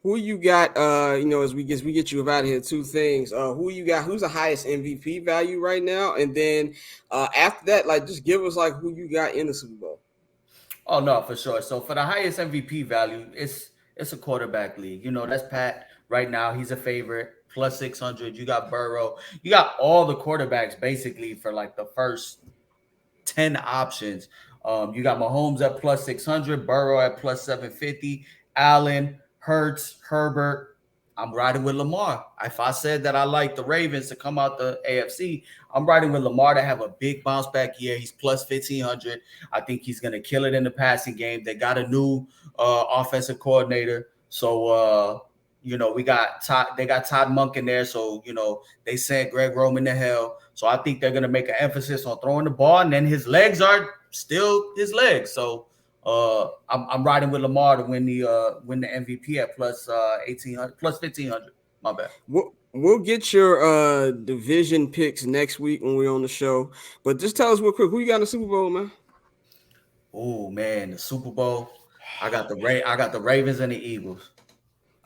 who you got? As we get you out of here, two things. Who you got? Who's the highest MVP value right now? And then after that, like, just give us like who you got in the Super Bowl. Oh no, for sure. So for the highest MVP value, it's a quarterback league. That's Pat right now. He's a favorite, plus 600. You got Burrow. You got all the quarterbacks basically for like the first 10 options. You got Mahomes at plus 600, Burrow at plus 750, Allen, Hurts, Herbert. I'm riding with Lamar. If I said that I like the Ravens to come out the AFC, I'm riding with Lamar to have a big bounce back year. He's plus 1,500. I think he's going to kill it in the passing game. They got a new offensive coordinator. So, they got Todd Monk in there. So, they sent Greg Roman to hell. So I think they're going to make an emphasis on throwing the ball. And then his legs are still his legs. So I'm riding with Lamar to win the MVP at plus 1,800, plus 1,500. My bad. We'll get your division picks next week when we're on the show. But just tell us real quick, who you got in the Super Bowl, man? Oh man, the Super Bowl. I got the Ravens and the Eagles.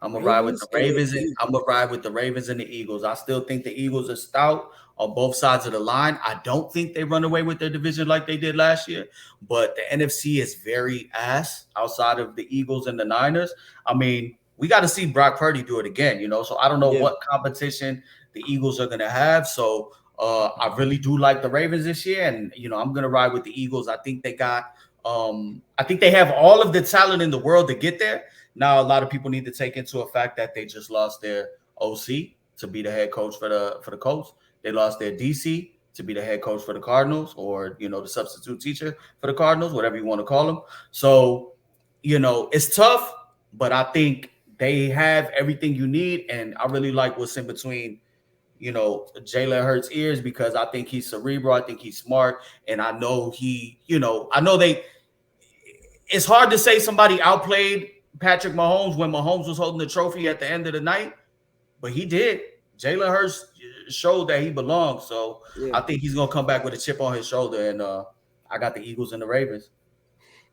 I'm gonna ride with the Ravens. I'm gonna ride with the Ravens and the Eagles. I still think the Eagles are stout on both sides of the line. I don't think they run away with their division like they did last year, but the NFC is very ass outside of the Eagles and the Niners. I mean, we got to see Brock Purdy do it again, So I don't know what competition the Eagles are gonna have. So I really do like the Ravens this year, and I'm gonna ride with the Eagles. I think they got. I think they have all of the talent in the world to get there. Now, a lot of people need to take into a fact that they just lost their OC to be the head coach for the Colts. They lost their DC to be the head coach for the Cardinals, or the substitute teacher for the Cardinals, whatever you want to call them. So, it's tough, but I think they have everything you need, and I really like what's in between. Jalen Hurts' ears, because I think he's cerebral. I think he's smart, and I know it's hard to say somebody outplayed Patrick Mahomes when Mahomes was holding the trophy at the end of the night, but he did. Jalen Hurts showed that he belongs, so I think he's gonna come back with a chip on his shoulder, and I got the Eagles and the Ravens.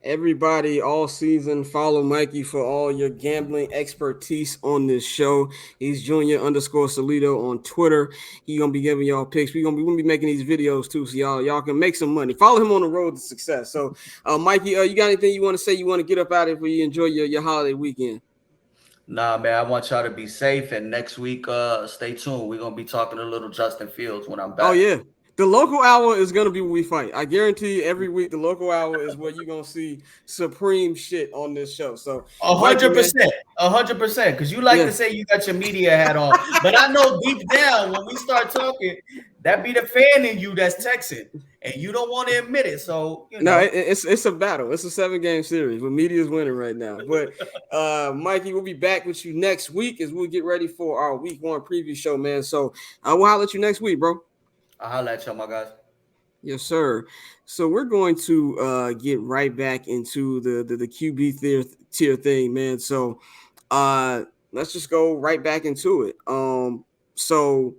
Everybody all season, follow Mikey for all your gambling expertise on this show. He's Junior_Solito on Twitter. He's gonna be giving y'all picks. We're gonna be making these videos too, so y'all can make some money. Follow him on the road to success. So, Mikey, you got anything you want to say? You want to get up out of here before you enjoy your holiday weekend? Nah, man, I want y'all to be safe. And next week, stay tuned. We're gonna be talking a little Justin Fields when I'm back. Oh yeah. The local hour is going to be where we fight. I guarantee you every week the local hour is where you're going to see supreme shit on this show. So 100%, 100%. Because you like to say you got your media hat on. But I know deep down when we start talking, that be the fan in you that's texting. And you don't want to admit it. So, No, it's a battle. It's a 7-game series. But media's winning right now. But Mikey, we'll be back with you next week as we'll get ready for our week 1 preview show, man. So we'll holler at you next week, bro. I'll holler at y'all, my guys. Yes, sir. So we're going to get right back into the QB tier thing, man. So let's just go right back into it. So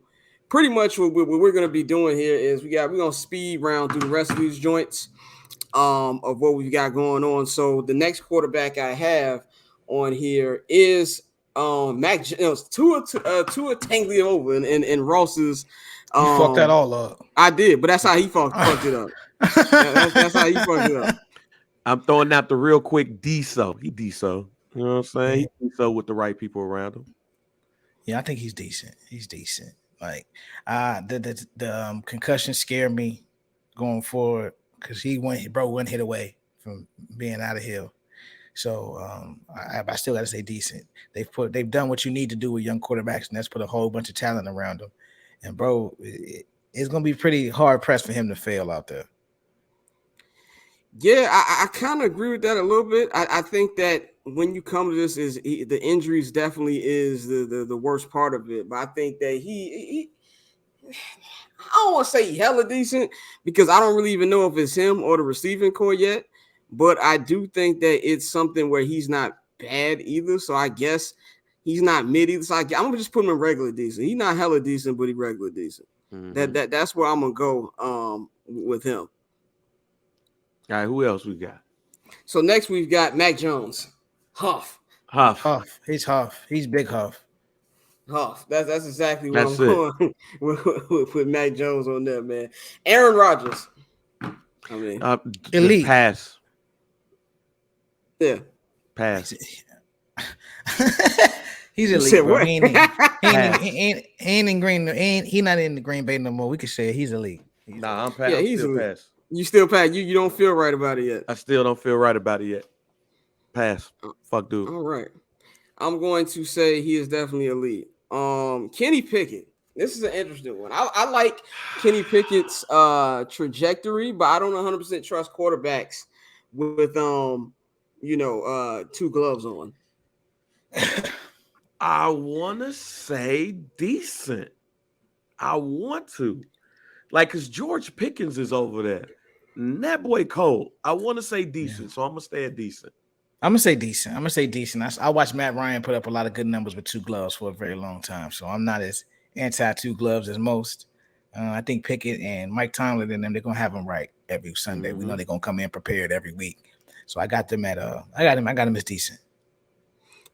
pretty much what we're going to be doing here is we're going to speed round through the rest of these joints of what we've got going on. So the next quarterback I have on here is Mac Jones, Tua Tagovailoa in Ross's. You fucked that all up. I did, but that's how he fucked it up. That's how he fucked it up. I'm throwing out the real quick D-so. He D-so. You know what I'm saying? He D-so with the right people around him. Yeah, I think he's decent. He's decent. Like the concussion scared me going forward because he went one hit away from being out of here. So I still got to say decent. They've done what you need to do with young quarterbacks, and that's put a whole bunch of talent around them. And bro, it's gonna be pretty hard pressed for him to fail out there. Yeah, I kind of agree with that a little bit. I think that when you come to this, the injuries definitely is the worst part of it. But I think that he I don't want to say hella decent because I don't really even know if it's him or the receiving core yet. but I do think that it's something where he's not bad either. So I guess he's not mid either. So I'm gonna just put him in regular decent. He's not hella decent, but he regular decent. Mm-hmm. That's where I'm gonna go with him. All right, who else we got? So next we've got Mac Jones. Huff. He's Huff. He's big Huff. That's exactly what I'm going with Mac Jones on that, man. Aaron Rodgers. I mean, elite. Pass. Yeah. Pass. He's elite. Bro. He ain't in Green. He not in the Green Bay no more. We could say he's elite. Nah, I'm pass. Yeah, he's still pass. You still pass. You don't feel right about it yet. I still don't feel right about it yet. Pass. Fuck dude. All right. I'm going to say he is definitely elite. Kenny Pickett. This is an interesting one. I like Kenny Pickett's trajectory, but I don't 100% trust quarterbacks with 2 gloves on. I want to say decent. I want to. Like, because George Pickens is over there. And that boy cold. I want to say decent, so I'm going to stay at decent. I'm going to say decent. I watched Matt Ryan put up a lot of good numbers with 2 gloves for a very long time, so I'm not as anti-2 gloves as most. I think Pickett and Mike Tomlin and them, they're going to have them right every Sunday. We know they're going to come in prepared every week. So I got them at I got him as decent.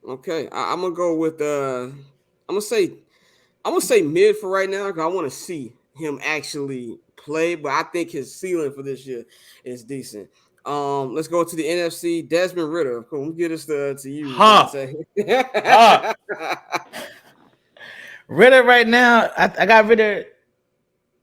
Okay, I'm gonna go with I'm gonna say mid for right now because I want to see him actually play, but I think his ceiling for this year is decent. Let's go to the NFC. Desmond Ridder. Cool. Let me get this to you. Ridder right now, I got Ridder.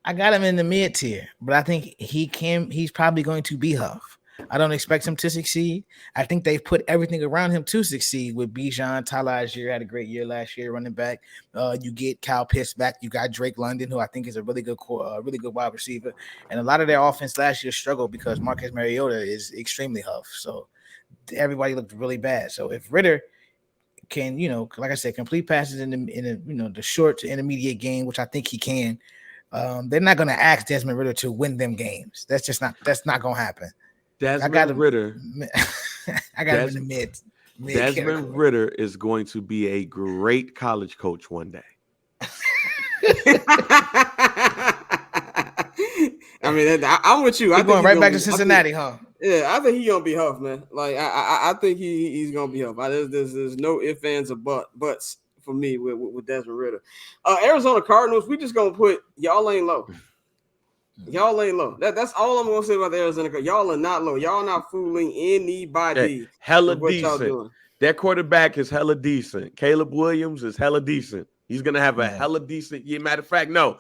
I got him in the mid tier, but I think he's probably going to be Huff. I don't expect him to succeed. I think they've put everything around him to succeed with Bijan. Tyler Algier had a great year last year running back. You get Kyle Pitts back. You got Drake London, who I think is a really good wide receiver. And a lot of their offense last year struggled because Marcus Mariota is extremely Huff. So everybody looked really bad. So if Ridder can, like I said, complete passes in the short to intermediate game, which I think he can, they're not going to ask Desmond Ridder to win them games. That's not going to happen. Desmond Ridder. I got him in the mid. Desmond Ridder is going to be a great college coach one day. I mean, I'm with you. I'm going right back to Cincinnati, huh? Yeah, I think he's gonna be Huff, man. Like I think he's gonna be Huff. There's no ifs, ands, or buts for me with Desmond Ridder. Arizona Cardinals. We just gonna put y'all ain't low. Y'all ain't low. That's all I'm gonna say about the Arizona Cardinals. Y'all are not low. Y'all not fooling anybody. Hey, hella decent. Their quarterback is hella decent. Caleb Williams is hella decent. He's gonna have a hella decent year. Matter of fact, no.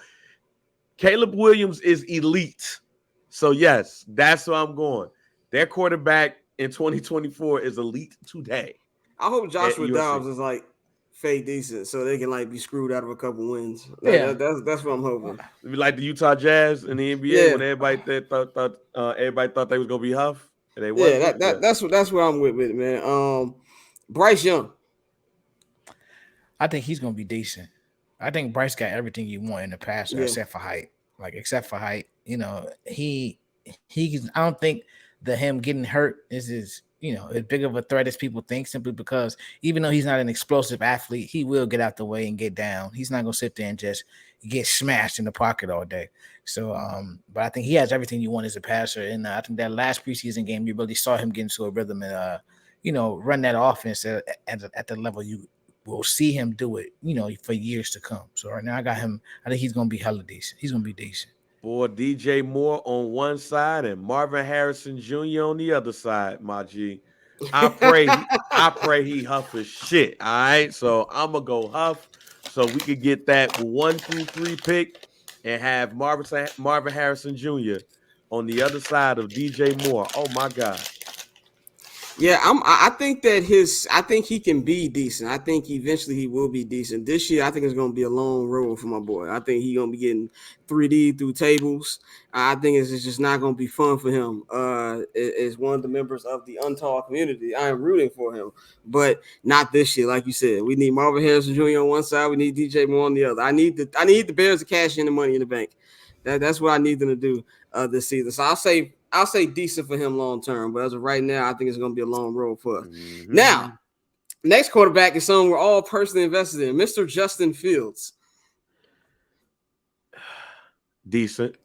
Caleb Williams is elite. So yes, that's where I'm going. Their quarterback in 2024 is elite today. I hope Joshua Dobbs is like fake decent, so they can like be screwed out of a couple wins. That's what I'm hoping. Like the Utah Jazz in the NBA when everybody thought they was gonna be Huff. And they wasn't. That's what I'm with it, man. Bryce Young. I think he's gonna be decent. I think Bryce got everything you want in the past except for height. He I don't think that him getting hurt is as big of a threat as people think, simply because even though he's not an explosive athlete, he will get out the way and get down. He's not gonna sit there and just get smashed in the pocket all day. So, but I think he has everything you want as a passer. And I think that last preseason game, you really saw him get into a rhythm and run that offense at the level you will see him do it, for years to come. So right now I got him. I think he's gonna be hella decent. He's gonna be decent. Boy, DJ Moore on one side and Marvin Harrison Jr. on the other side, my G. I pray he Huff his shit. All right. So I'm gonna go Huff so we could get that 1 through 3 pick and have Marvin Harrison Jr. on the other side of DJ Moore. Oh my God. Yeah, I think he can be decent. I think eventually he will be decent. This year, I think it's going to be a long road for my boy. I think he's going to be getting 3D through tables. I think it's just not going to be fun for him. As one of the members of the untaught community, I am rooting for him, but not this year. Like you said, we need Marvin Harrison Jr. on one side. We need DJ Moore on the other. I need the Bears to cash in the money in the bank. That's what I need them to do this season. So I'll say I'll say decent for him long term, but as of right now, I think it's going to be a long road for us. Now, next quarterback is someone we're all personally invested in, Mr. Justin Fields. Decent.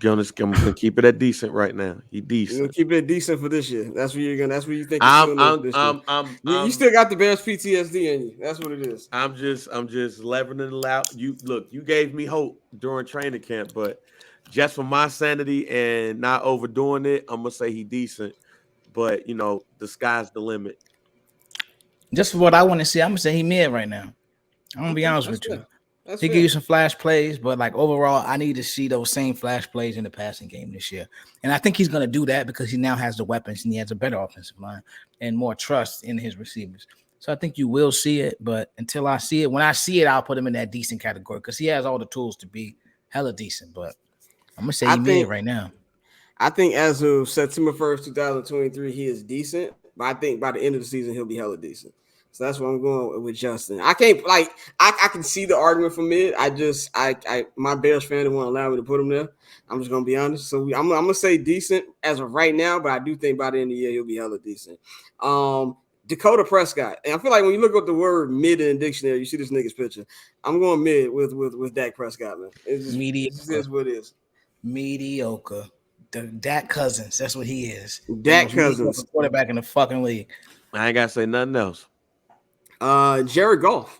I'm gonna keep it at decent right now. He decent. You're gonna keep it decent for this year. That's what you're gonna. That's what you think. You still got the Bears PTSD in you. That's what it is. I'm just leveling it out. You gave me hope during training camp, but just for my sanity and not overdoing it, I'm gonna say he decent. But the sky's the limit. Just for what I want to see, I'm gonna say he mid right now. I'm gonna be honest with you. He give you some flash plays, but like overall, I need to see those same flash plays in the passing game this year. And I think he's going to do that because he now has the weapons and he has a better offensive line and more trust in his receivers. So I think you will see it, but until I see it, when I see it, I'll put him in that decent category because he has all the tools to be hella decent. But I'm going to say he mid right now. I think as of September 1st, 2023, he is decent, but I think by the end of the season, he'll be hella decent. So that's what I'm going with Justin. I can't I can see the argument for mid. My Bears fan didn't want to allow me to put him there. I'm just gonna be honest. So I'm gonna say decent as of right now, but I do think by the end of the year he'll be hella decent. Dakota Prescott, and I feel like when you look up the word mid in the dictionary, you see this nigga's picture. I'm going mid with Dak Prescott, man. It's just mediocre. It is what it is. Mediocre. The Dak Cousins. That's what he is. Dak Cousins, quarterback in the fucking league. I ain't gotta say nothing else. Jared Goff.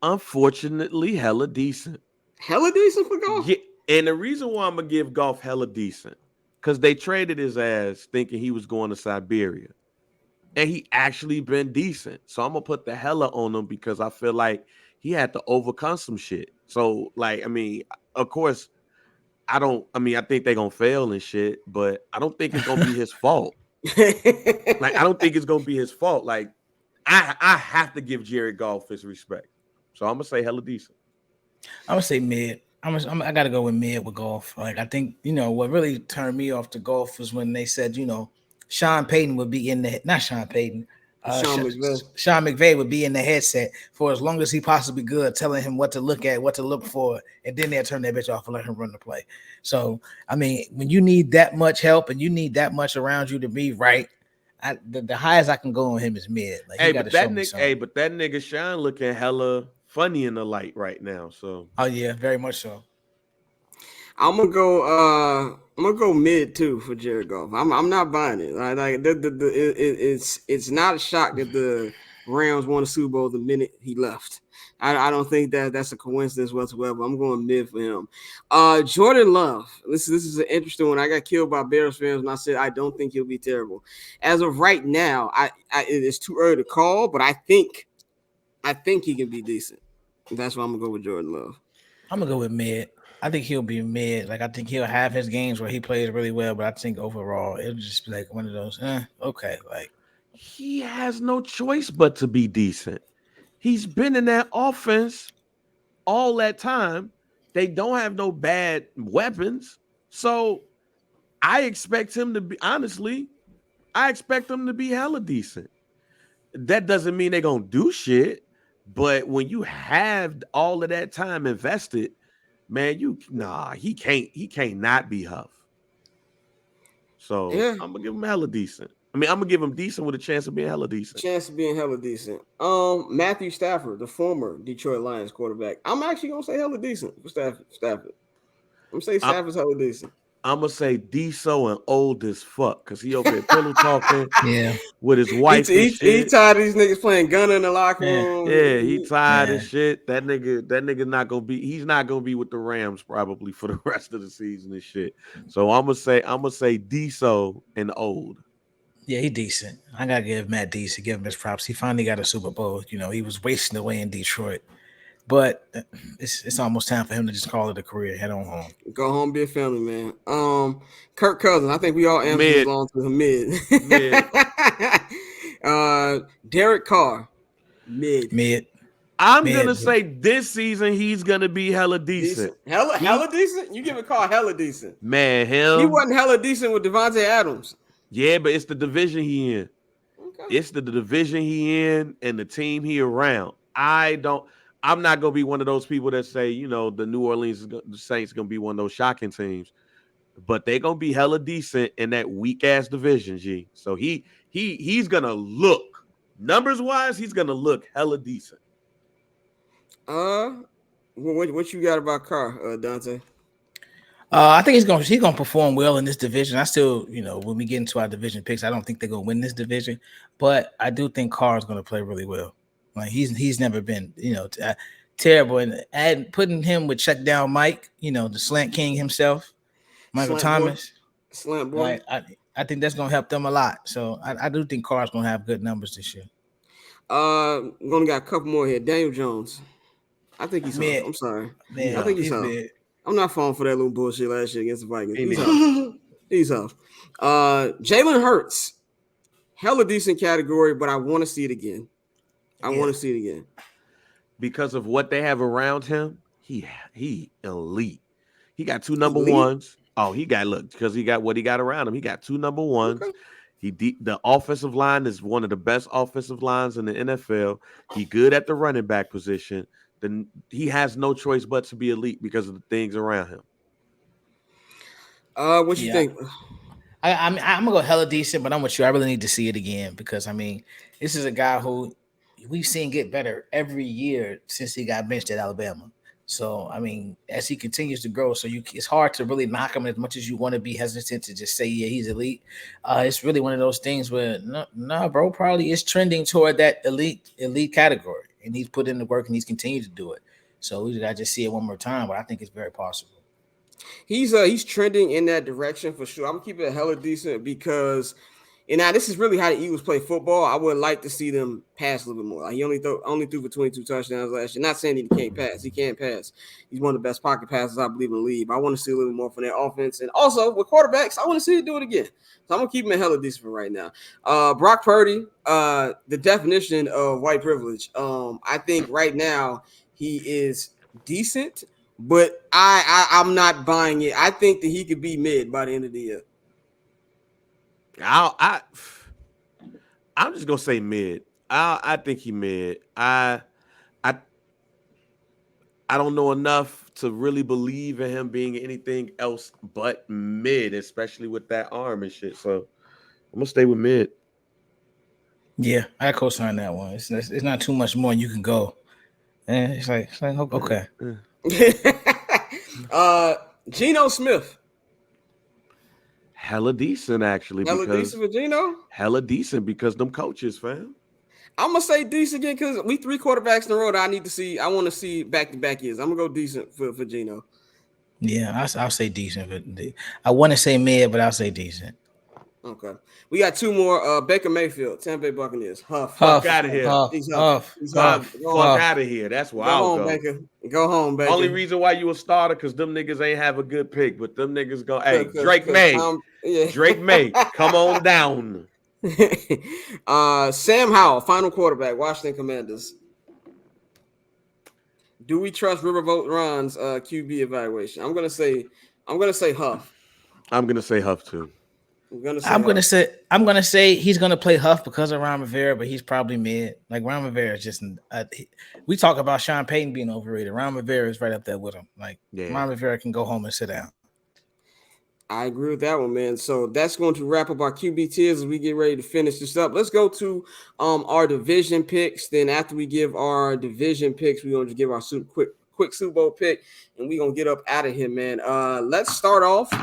Unfortunately, hella decent. Hella decent for Goff? Yeah, and the reason why I'm going to give Goff hella decent, because they traded his ass thinking he was going to Siberia. And he actually been decent. So I'm going to put the hella on him because I feel like he had to overcome some shit. So, of course, I think they're going to fail and shit, but I don't think it's going to be his fault. I don't think it's gonna be his fault. I have to give Jared Goff his respect, so I'm gonna say hella decent. I'm gonna say mid. I gotta go with mid with Goff. I think what really turned me off to Goff was when they said Sean Payton would be in the not Sean Payton. Sean McVay would be in the headset for as long as he possibly could, telling him what to look at, what to look for, and then they'll turn that bitch off and let him run the play. So, when you need that much help and you need that much around you to be right, the highest I can go on him is mid. But that nigga Sean looking hella funny in the light right now. So, oh yeah, very much so. I'm gonna go mid too for Jared Goff. I'm not buying it. It's not a shock that the Rams won the Super Bowl the minute he left. I don't think that's a coincidence whatsoever. I'm going mid for him. Jordan Love. This is an interesting one. I got killed by Bears fans and I said I don't think he'll be terrible. As of right now, it is too early to call, but I think he can be decent. That's why I'm gonna go with Jordan Love. I'm gonna go with mid. I think he'll be mid. I think he'll have his games where he plays really well, but I think overall it'll just be like one of those. Okay, he has no choice but to be decent. He's been in that offense all that time. They don't have no bad weapons, so I expect him to be. Honestly, I expect him to be hella decent. That doesn't mean they're gonna do shit, but when you have all of that time invested. Man, he can't not be Huff. So yeah. I'm gonna give him hella decent. I'm gonna give him decent with a chance of being hella decent. Matthew Stafford, the former Detroit Lions quarterback. I'm actually gonna say hella decent for Stafford. I'm gonna say Stafford's hella decent. I'm gonna say D-so and old as fuck because he over there pillow talking with his wife. He tired of these niggas playing gunner in the locker room. Yeah, he tired of shit. That nigga not gonna be. He's not gonna be with the Rams probably for the rest of the season and shit. So I'm gonna say D-so and old. Yeah, he decent. I gotta give Matt decent. Give him his props. He finally got a Super Bowl. He was wasting away in Detroit. But it's almost time for him to just call it a career. Head on home. Go home, be a family man. Kirk Cousins. I think we all answered along to the mid. Derek Carr. Mid. I'm gonna say this season he's gonna be hella decent. Hella decent? You give a Carr hella decent. Man, him. He wasn't hella decent with Devontae Adams. Yeah, but it's the division he in. Okay. It's the division he in and the team he around. I'm not gonna be one of those people that say, the New Orleans Saints gonna be one of those shocking teams, but they're gonna be hella decent in that weak ass division, G. So he's gonna look numbers wise, he's gonna look hella decent. What you got about Carr, Dante? I think he's gonna perform well in this division. I still, when we get into our division picks, I don't think they're gonna win this division, but I do think Carr is gonna play really well. Like he's never been, terrible, and putting him with check down Mike, the slant king himself, Michael Thomas, slant boy. I think that's gonna help them a lot. So I do think Carr's gonna have good numbers this year. We're gonna got a couple more here. Daniel Jones. I think he's mid. I'm sorry. Man, I think he's mid. I'm not falling for that little bullshit last year against the Vikings. He's off. Jalen Hurts, hella decent category, but I want to see it again. I want to see it again because of what they have around him. He elite. He got 2 number ones. Oh, because he got what he got around him. He got 2 number ones. Okay. The offensive line is one of the best offensive lines in the NFL. He good at the running back position. Then he has no choice but to be elite because of the things around him. What you think? I'm gonna go hella decent, but I'm with you. I really need to see it again because this is a guy who we've seen get better every year since he got benched at Alabama. So as he continues to grow, it's hard to really knock him as much as you want to be hesitant to just say he's elite. It's really one of those things where no, bro, probably is trending toward that elite category. And he's put in the work and he's continued to do it. So we gotta just see it one more time, but I think it's very possible. He's trending in that direction for sure. I'm keeping it hella decent because, and now this is really how the Eagles play football. I would like to see them pass a little bit more. Like he only threw for 22 touchdowns last year. Not saying that he can't pass. He can't pass. He's one of the best pocket passers I believe in the league. But I want to see a little bit more from their offense. And also with quarterbacks, I want to see it do it again. So I'm gonna keep him hella decent for right now. Brock Purdy, the definition of white privilege. I think right now he is decent, but I'm not buying it. I think that he could be mid by the end of the year. I'm just gonna say mid. I think he mid. I don't know enough to really believe in him being anything else but mid, especially with that arm and shit. So I'm gonna stay with mid. Yeah, I co-sign that one. It's not too much more you can go. And it's like okay. Geno Smith. Hella decent, actually. Decent for Geno? Hella decent because them coaches, fam. I'm going to say decent again because we 3 quarterbacks in a row that I want to see back-to-back years. I'm going to go decent for Geno. Yeah, I'll say decent. I want to say mid, but I'll say decent. Okay. We got 2 more. Baker Mayfield, Tampa Bay Buccaneers. Huff out of here. Huff out of here. That's why I'll go. Baker. Go home, Baker. Only reason why you a starter because them niggas ain't have a good pick, but them niggas go, hey, Drake May. Drake May, come on down. Sam Howell, final quarterback, Washington Commanders. Do we trust Riverboat Ron's QB evaluation? I'm gonna say Huff. I'm gonna say Huff too. I'm gonna say he's gonna play Huff because of Ron Rivera, but he's probably mid. Like Ron Rivera is just we talk about Sean Payton being overrated. Ron Rivera is right up there with him. Ron Rivera can go home and sit down. I agree with that one, man. So that's going to wrap up our QB tiers as we get ready to finish this up. Let's go to our division picks. Then after we give our division picks, we're going to give our quick Super Bowl pick, and we're going to get up out of here, man. Let's start off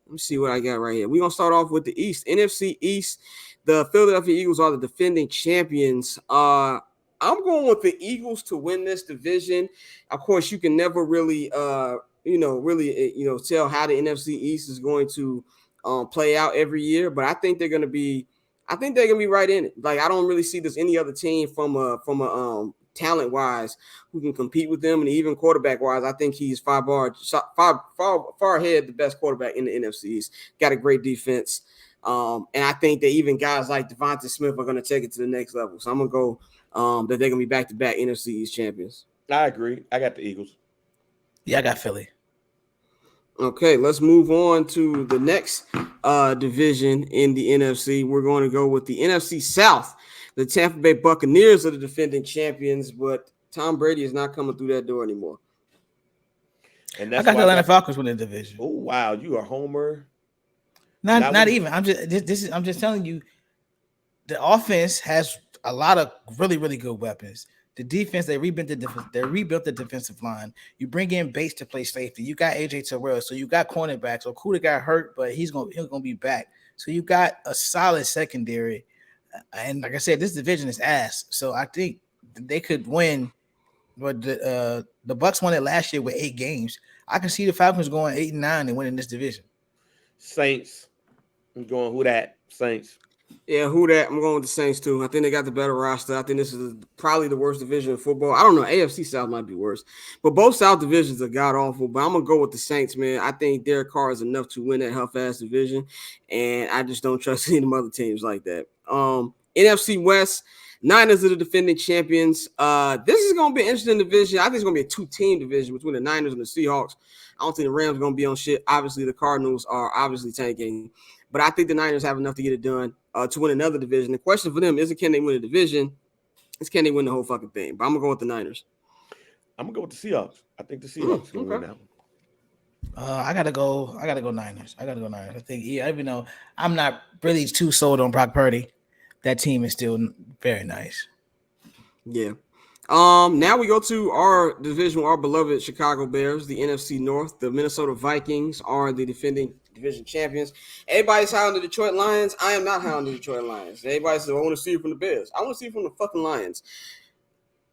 let me see what I got right here. We're going to start off with the East. NFC East, the Philadelphia Eagles are the defending champions. I'm going with the Eagles to win this division. Of course, you can never really tell how the NFC East is going to play out every year, but I think they're going to be right in it. Like I don't really see there's any other team from a talent wise who can compete with them, and even quarterback wise, I think he's far ahead the best quarterback in the NFC East. Got a great defense, and I think that even guys like Devontae Smith are going to take it to the next level. So I'm gonna go that they're gonna be back-to-back NFC East champions. I agree. I got the Eagles. Yeah, I got Philly. Okay, let's move on to the next division in the NFC. We're going to go with the NFC South. The Tampa Bay Buccaneers are the defending champions, but Tom Brady is not coming through that door anymore. And that's I got the Atlanta Falcons win the division. Oh wow, you are homer. Not even. I'm just telling you, the offense has a lot of really, really good weapons. The defense, they rebuilt the defensive line. You bring in Bates to play safety. You got AJ Terrell, so you got cornerbacks. So Okudah got hurt, but he's gonna be back. So you got a solid secondary. And like I said, this division is ass. So I think they could win. But the Bucs won it last year with 8 games. I can see the Falcons going 8-9 and winning this division. Saints. I'm going who that? Saints. Yeah, who that? I'm going with the Saints too. I think they got the better roster. I think this is probably the worst division in football. I don't know. AFC South might be worse, but both South divisions are god awful. But I'm gonna go with the Saints, man. I think Derek Carr is enough to win that huff-ass division, and I just don't trust any of them other teams like that. NFC West, Niners are the defending champions. This is gonna be an interesting division. I think it's gonna be a 2-team division between the Niners and the Seahawks. I don't think the Rams are gonna be on shit. Obviously, the Cardinals are obviously tanking, but I think the Niners have enough to get it done. To win another division. The question for them isn't can they win a division, it's can they win the whole fucking thing. But I'm gonna go with the Niners. I'm gonna go with the Seahawks. I think the Seahawks can win that one. I gotta go Niners. I think, even though I'm not really too sold on Brock Purdy, that team is still very nice. Yeah. Now we go to our division, our beloved Chicago Bears, the NFC North. The Minnesota Vikings are the defending division champions. Everybody's high on the Detroit Lions. I am not high on the Detroit Lions. Everybody says, I want to see it from the Bears. I want to see it from the fucking Lions.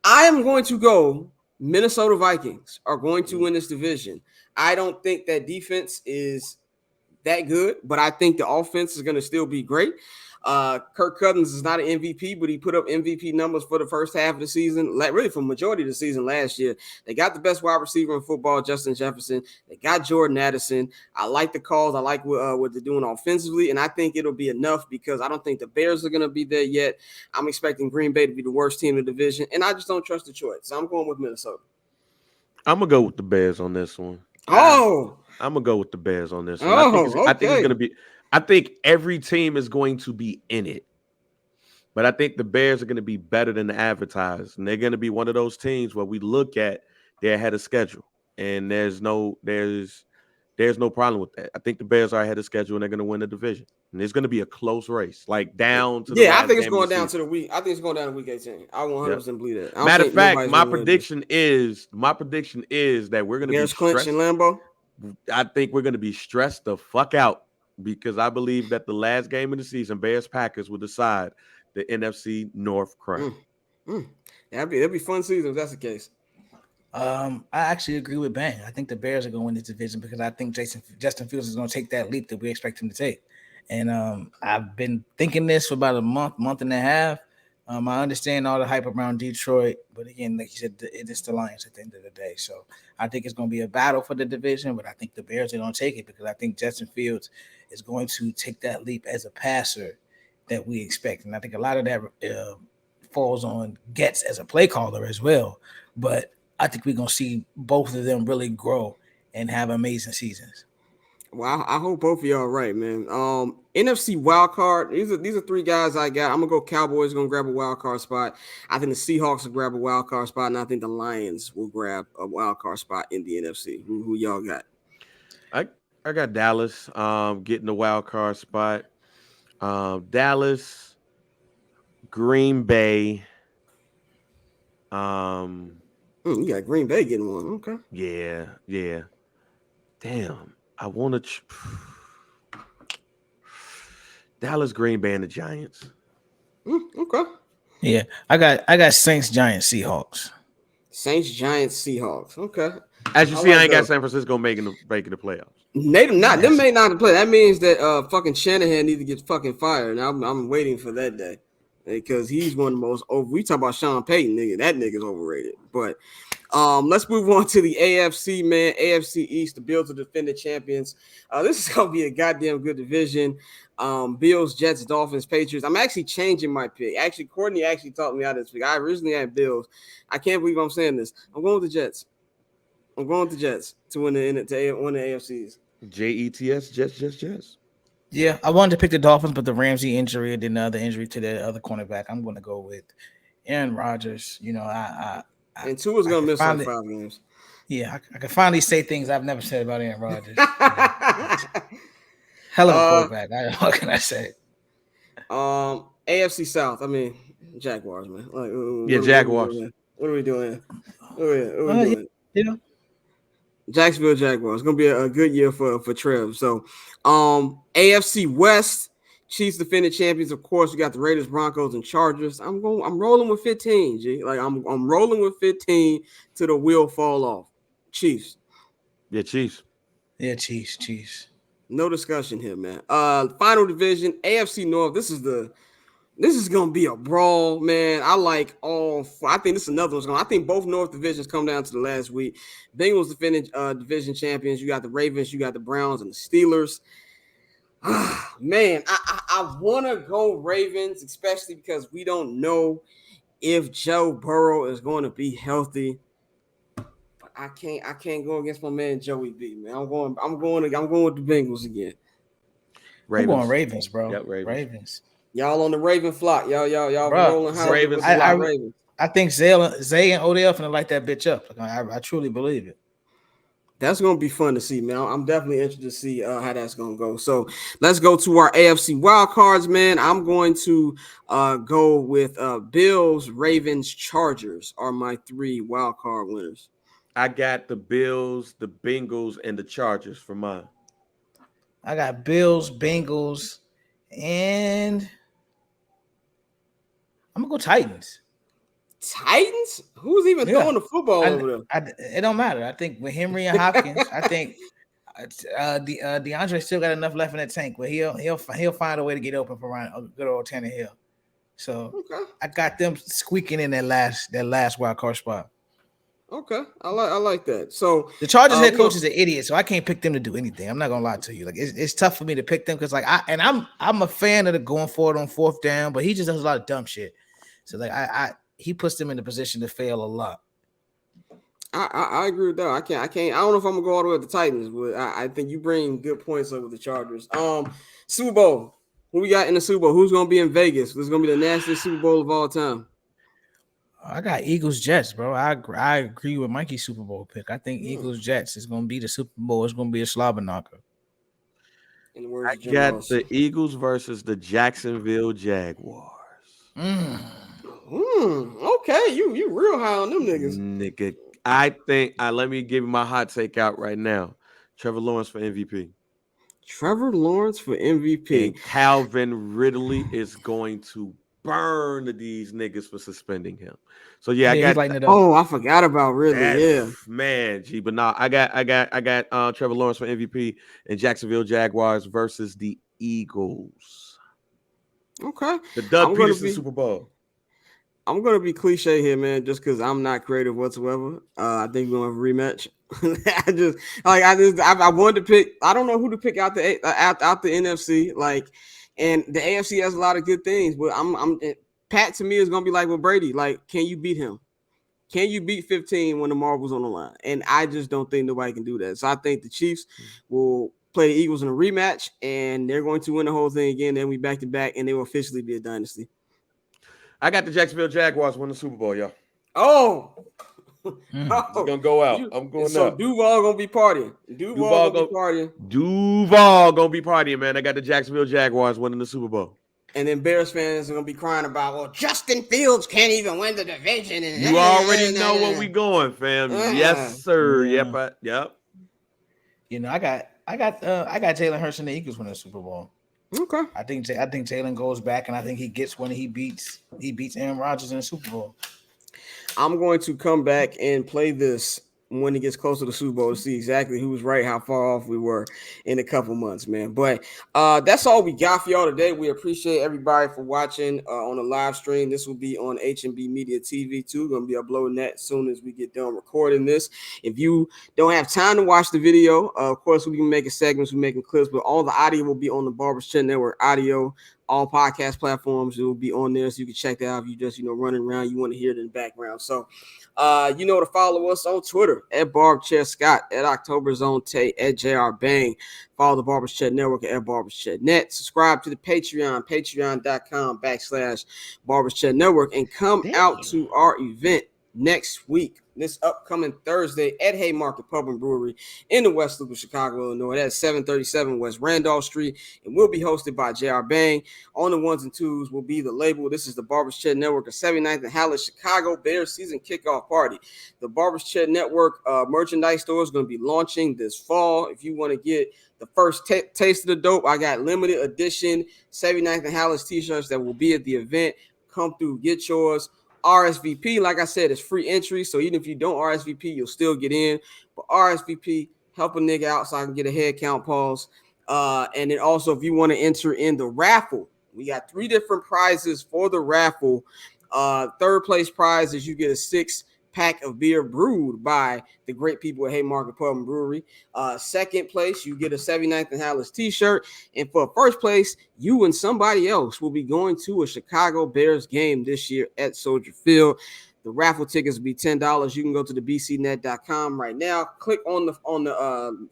I am going to go Minnesota Vikings are going to win this division. I don't think that defense is that good, but I think the offense is going to still be great. Kirk Cousins is not an MVP, but he put up MVP numbers for the first half of the season, really for the majority of the season last year. They got the best wide receiver in football, Justin Jefferson. They got Jordan Addison. I like the calls. I like what they're doing offensively, and I think it'll be enough because I don't think the Bears are going to be there yet. I'm expecting Green Bay to be the worst team in the division, and I just don't trust Detroit, so I'm going with Minnesota. I'm going to go with the Bears on this one. I'm going to go with the Bears on this one. I think it's going to be – I think every team is going to be in it, but I think the Bears are going to be better than the advertised, and they're going to be one of those teams where we look at they're ahead of schedule, and there's no problem with that. I think the Bears are ahead of schedule, and they're going to win the division, and it's going to be a close race, like down to the I think it's going down to the week. I think it's going down to week 18. I 100% believe that. Matter of fact, my prediction is that we're going to be stressed. In Lambeau. I think we're going to be stressed the fuck out. Because I believe that the last game of the season, Bears-Packers, will decide the NFC North crown. That'd be fun season if that's the case. I actually agree with Bang. I think the Bears are going to win this division because I think Justin Fields is going to take that leap that we expect him to take. And I've been thinking this for about a month and a half. I understand all the hype around Detroit, but again, like you said, it is the Lions at the end of the day. So I think it's going to be a battle for the division, but I think the Bears are going to take it because I think Justin Fields is going to take that leap as a passer that we expect. And I think a lot of that falls on Getz as a play caller as well. But I think we're going to see both of them really grow and have amazing seasons. Well, I hope both of y'all are right, man. NFC wild card. These are 3 guys I got. I'm gonna go Cowboys. Gonna grab a wild card spot. I think the Seahawks will grab a wild card spot, and I think the Lions will grab a wild card spot in the NFC. Who y'all got? I got Dallas. Getting the wild card spot. Dallas, Green Bay. You got Green Bay getting one. Okay. Yeah. Damn. I want to Dallas, Green Bay, and the Giants. Okay. Yeah, I got Saints, Giants, Seahawks. Saints, Giants, Seahawks. Okay. As you see, I ain't got San Francisco making the playoffs. Them may not play. That means that fucking Shanahan needs to get fucking fired. And I'm waiting for that day because he's one of the most over. We talk about Sean Payton, nigga. That nigga's overrated. But let's move on to the AFC, man. AFC East, the Bills are defending champions. This is gonna be a goddamn good division. Bills, Jets, Dolphins, Patriots. I'm actually changing my pick. Actually, Courtney actually taught me how to pick. I originally had Bills. I can't believe I'm saying this. I'm going with the Jets. I'm going with the Jets to win the AFCs. Jets, Jets. Yeah, I wanted to pick the Dolphins, but the Ramsey injury and then the other injury to the other cornerback, I'm going to go with Aaron Rodgers. You know, and Tua's going to miss like 5 games. Yeah, I can finally say things I've never said about Aaron Rodgers. Hell of a quarterback. What can I say? AFC South. I mean, Jaguars, man. Like, Jaguars. What are we doing? What are we doing? Yeah. Jacksonville Jaguars. It's gonna be a good year for Trev. So, AFC West, Chiefs defending champions. Of course, we got the Raiders, Broncos, and Chargers. I'm rolling with 15. G. Like I'm rolling with 15 till the wheel fall off. Chiefs. Yeah, Chiefs. Yeah, Chiefs. No discussion here, man. Final division, AFC North. This is gonna be a brawl, man. I think this is another one. I think both North divisions come down to the last week. Bengals defending division champions. You got the Ravens, you got the Browns, and the Steelers. Man, I want to go Ravens, especially because we don't know if Joe Burrow is going to be healthy. But I can't go against my man Joey B. Man, I'm going with the Bengals again. Ravens. I'm going Ravens, bro. Yep, Ravens. Y'all on the Raven flock. Y'all rolling high. Ravens. Ravens. I think Zay and Odell finna light that bitch up. I truly believe it. That's going to be fun to see, man. I'm definitely interested to see how that's going to go. So let's go to our AFC wild cards, man. I'm going to go with Bills, Ravens, Chargers are my 3 wild card winners. I got the Bills, the Bengals, and the Chargers for mine. I got Bills, Bengals, and I'm going to go Titans. Titans? Who's even throwing the football over there? It don't matter. I think with Henry and Hopkins, I think DeAndre still got enough left in the tank, but he'll find a way to get open for a good old Tannehill. So I got them squeaking in that last wild card spot. Okay, I like that. So the Chargers head coach is an idiot, so I can't pick them to do anything. I'm not gonna lie to you. Like it's tough for me to pick them because I'm a fan of the going forward on 4th down, but he just does a lot of dumb shit. So like he puts them in a position to fail a lot. I agree with that. I can't. I don't know if I'm gonna go all the way with the Titans, but I think you bring good points up with the Chargers. Super Bowl. Who we got in the Super Bowl? Who's gonna be in Vegas? This is gonna be the nastiest Super Bowl of all time. I got Eagles Jets, bro. I agree with Mikey's Super Bowl pick. I think Eagles Jets is gonna be the Super Bowl. It's gonna be a slobber knocker. I got the Eagles versus the Jacksonville Jaguars. Okay, you real high on them niggas. Nigga, I think let me give you my hot take out right now. Trevor Lawrence for MVP. Trevor Lawrence for MVP. And Calvin Ridley is going to burn these niggas for suspending him. So yeah, I got. I forgot about Ridley. Yeah, man, but nah, I got Trevor Lawrence for MVP and Jacksonville Jaguars versus the Eagles. Okay, the Doug Peterson Super Bowl. I'm gonna be cliche here, man, just because I'm not creative whatsoever. I think we're gonna have a rematch. I wanted to pick. I don't know who to pick out the NFC. And the AFC has a lot of good things, but Pat to me is gonna be like with Brady. Like, can you beat him? Can you beat 15 when the marbles on the line? And I just don't think nobody can do that. So I think the Chiefs will play the Eagles in a rematch, and they're going to win the whole thing again. Then we back to back, and they will officially be a dynasty. I got the Jacksonville Jaguars win the Super Bowl, y'all. It's gonna go out. I'm going so up. Duval gonna be partying. Duval gonna be partying, man. I got the Jacksonville Jaguars winning the Super Bowl. And then Bears fans are gonna be crying about, well, Justin Fields can't even win the division. And you already know where we going, fam. Yes, sir. Yeah. Yep. You know, I got Jalen Hurts and the Eagles winning the Super Bowl. Okay. I think Jalen goes back, and I think he gets when he beats Aaron Rodgers in the Super Bowl. I'm going to come back and play this when it gets closer to the Super Bowl to see exactly who was right, how far off we were in a couple months, man. But that's all we got for y'all today. We appreciate everybody for watching on the live stream. This will be on HNB Media TV too. Going to be uploading that as soon as we get done recording this. If you don't have time to watch the video, of course, we can make segments, we're making clips, but all the audio will be on the Barbers Chat Network audio all podcast platforms. It will be on there, so you can check that out if you just running around. You want to hear it in the background. So, to follow us on Twitter at BarbChairScott, at Octoberzone Tate, at JR Bang. Follow the Barbers Chat Network at BarbersChatNet. Subscribe to the Patreon, patreon.com/Barbers Chat Network, and come out to our event next week, this upcoming Thursday at Haymarket Pub and Brewery in the West Loop of Chicago, Illinois. That's 737 West Randolph Street, and will be hosted by JR Bang. On the ones and twos will be the label. This is the Barbers Chat Network, a 79th and Hallis Chicago Bears season kickoff party. The Barbers Chat Network merchandise store is going to be launching this fall. If you want to get the first taste of the dope, I got limited edition 79th and Hallis t-shirts that will be at the event. Come through, get yours. RSVP, like I said, is free entry. So even if you don't RSVP, you'll still get in. But RSVP, help a nigga out so I can get a head count pause. And then also, if you want to enter in the raffle, we got 3 different prizes for the raffle. Third place prize is you get a 6-pack of beer brewed by the great people at Haymarket Pub and Brewery. Second place, you get a 79th and Hallis t-shirt. And for first place, you and somebody else will be going to a Chicago Bears game this year at Soldier Field. The raffle tickets will be $10. You can go to the bcnet.com right now. Click on the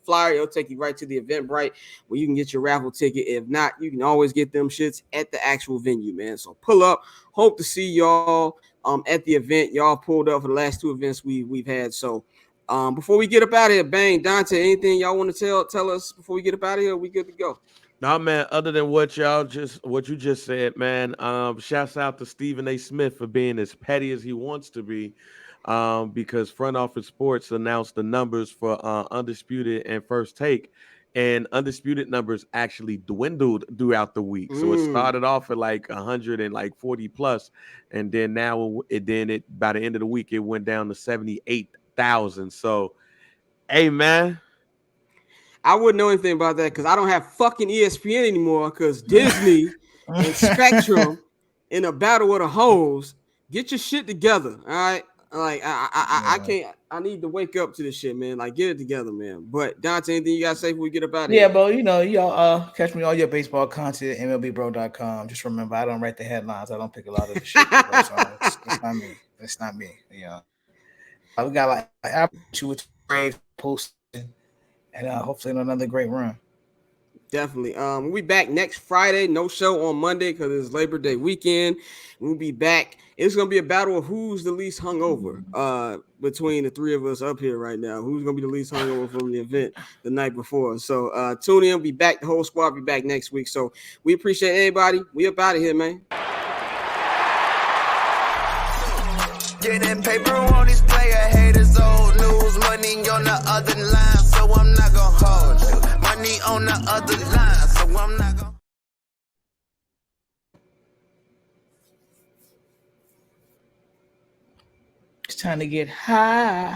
flyer. It'll take you right to the Eventbrite where you can get your raffle ticket. If not, you can always get them shits at the actual venue, man. So pull up. Hope to see y'all at the event. Y'all pulled up for the last 2 events we've had. So before we get up out of here, Bang, Dante, anything y'all want to tell us before we get up out of here? We good to go. No, man, other than what you just said, man, shouts out to Stephen A. Smith for being as petty as he wants to be, because Front Office Sports announced the numbers for Undisputed and First Take, and Undisputed numbers actually dwindled throughout the week. So it started off at like 140 plus, and then now it by the end of the week it went down to 78,000. So, hey, man. I wouldn't know anything about that because I don't have fucking ESPN anymore because Disney and Spectrum in a battle with the hoes. Get your shit together, all right? Like I can't. I need to wake up to this shit, man. Like get it together, man. But Dante, anything you gotta say before we get up out of here? Yeah, bro. Y'all catch me all your baseball content at MLBBro.com. Just remember, I don't write the headlines. I don't pick a lot of the shit. Bro, so it's not me. It's not me. We got like I you with Brave posting. And hopefully another great run. Definitely. We'll be back next Friday. No show on Monday because it's Labor Day weekend. We'll be back. It's gonna be a battle of who's the least hungover between the 3 of us up here right now. Who's gonna be the least hungover from the event the night before? So tune in. We'll be back. The whole squad will be back next week. So we appreciate everybody. We up out of here, man. Getting paper on these player haters, old news, money on the other line, so I'm not gonna hold you. Money on the other line, so I'm not gonna. It's time to get high.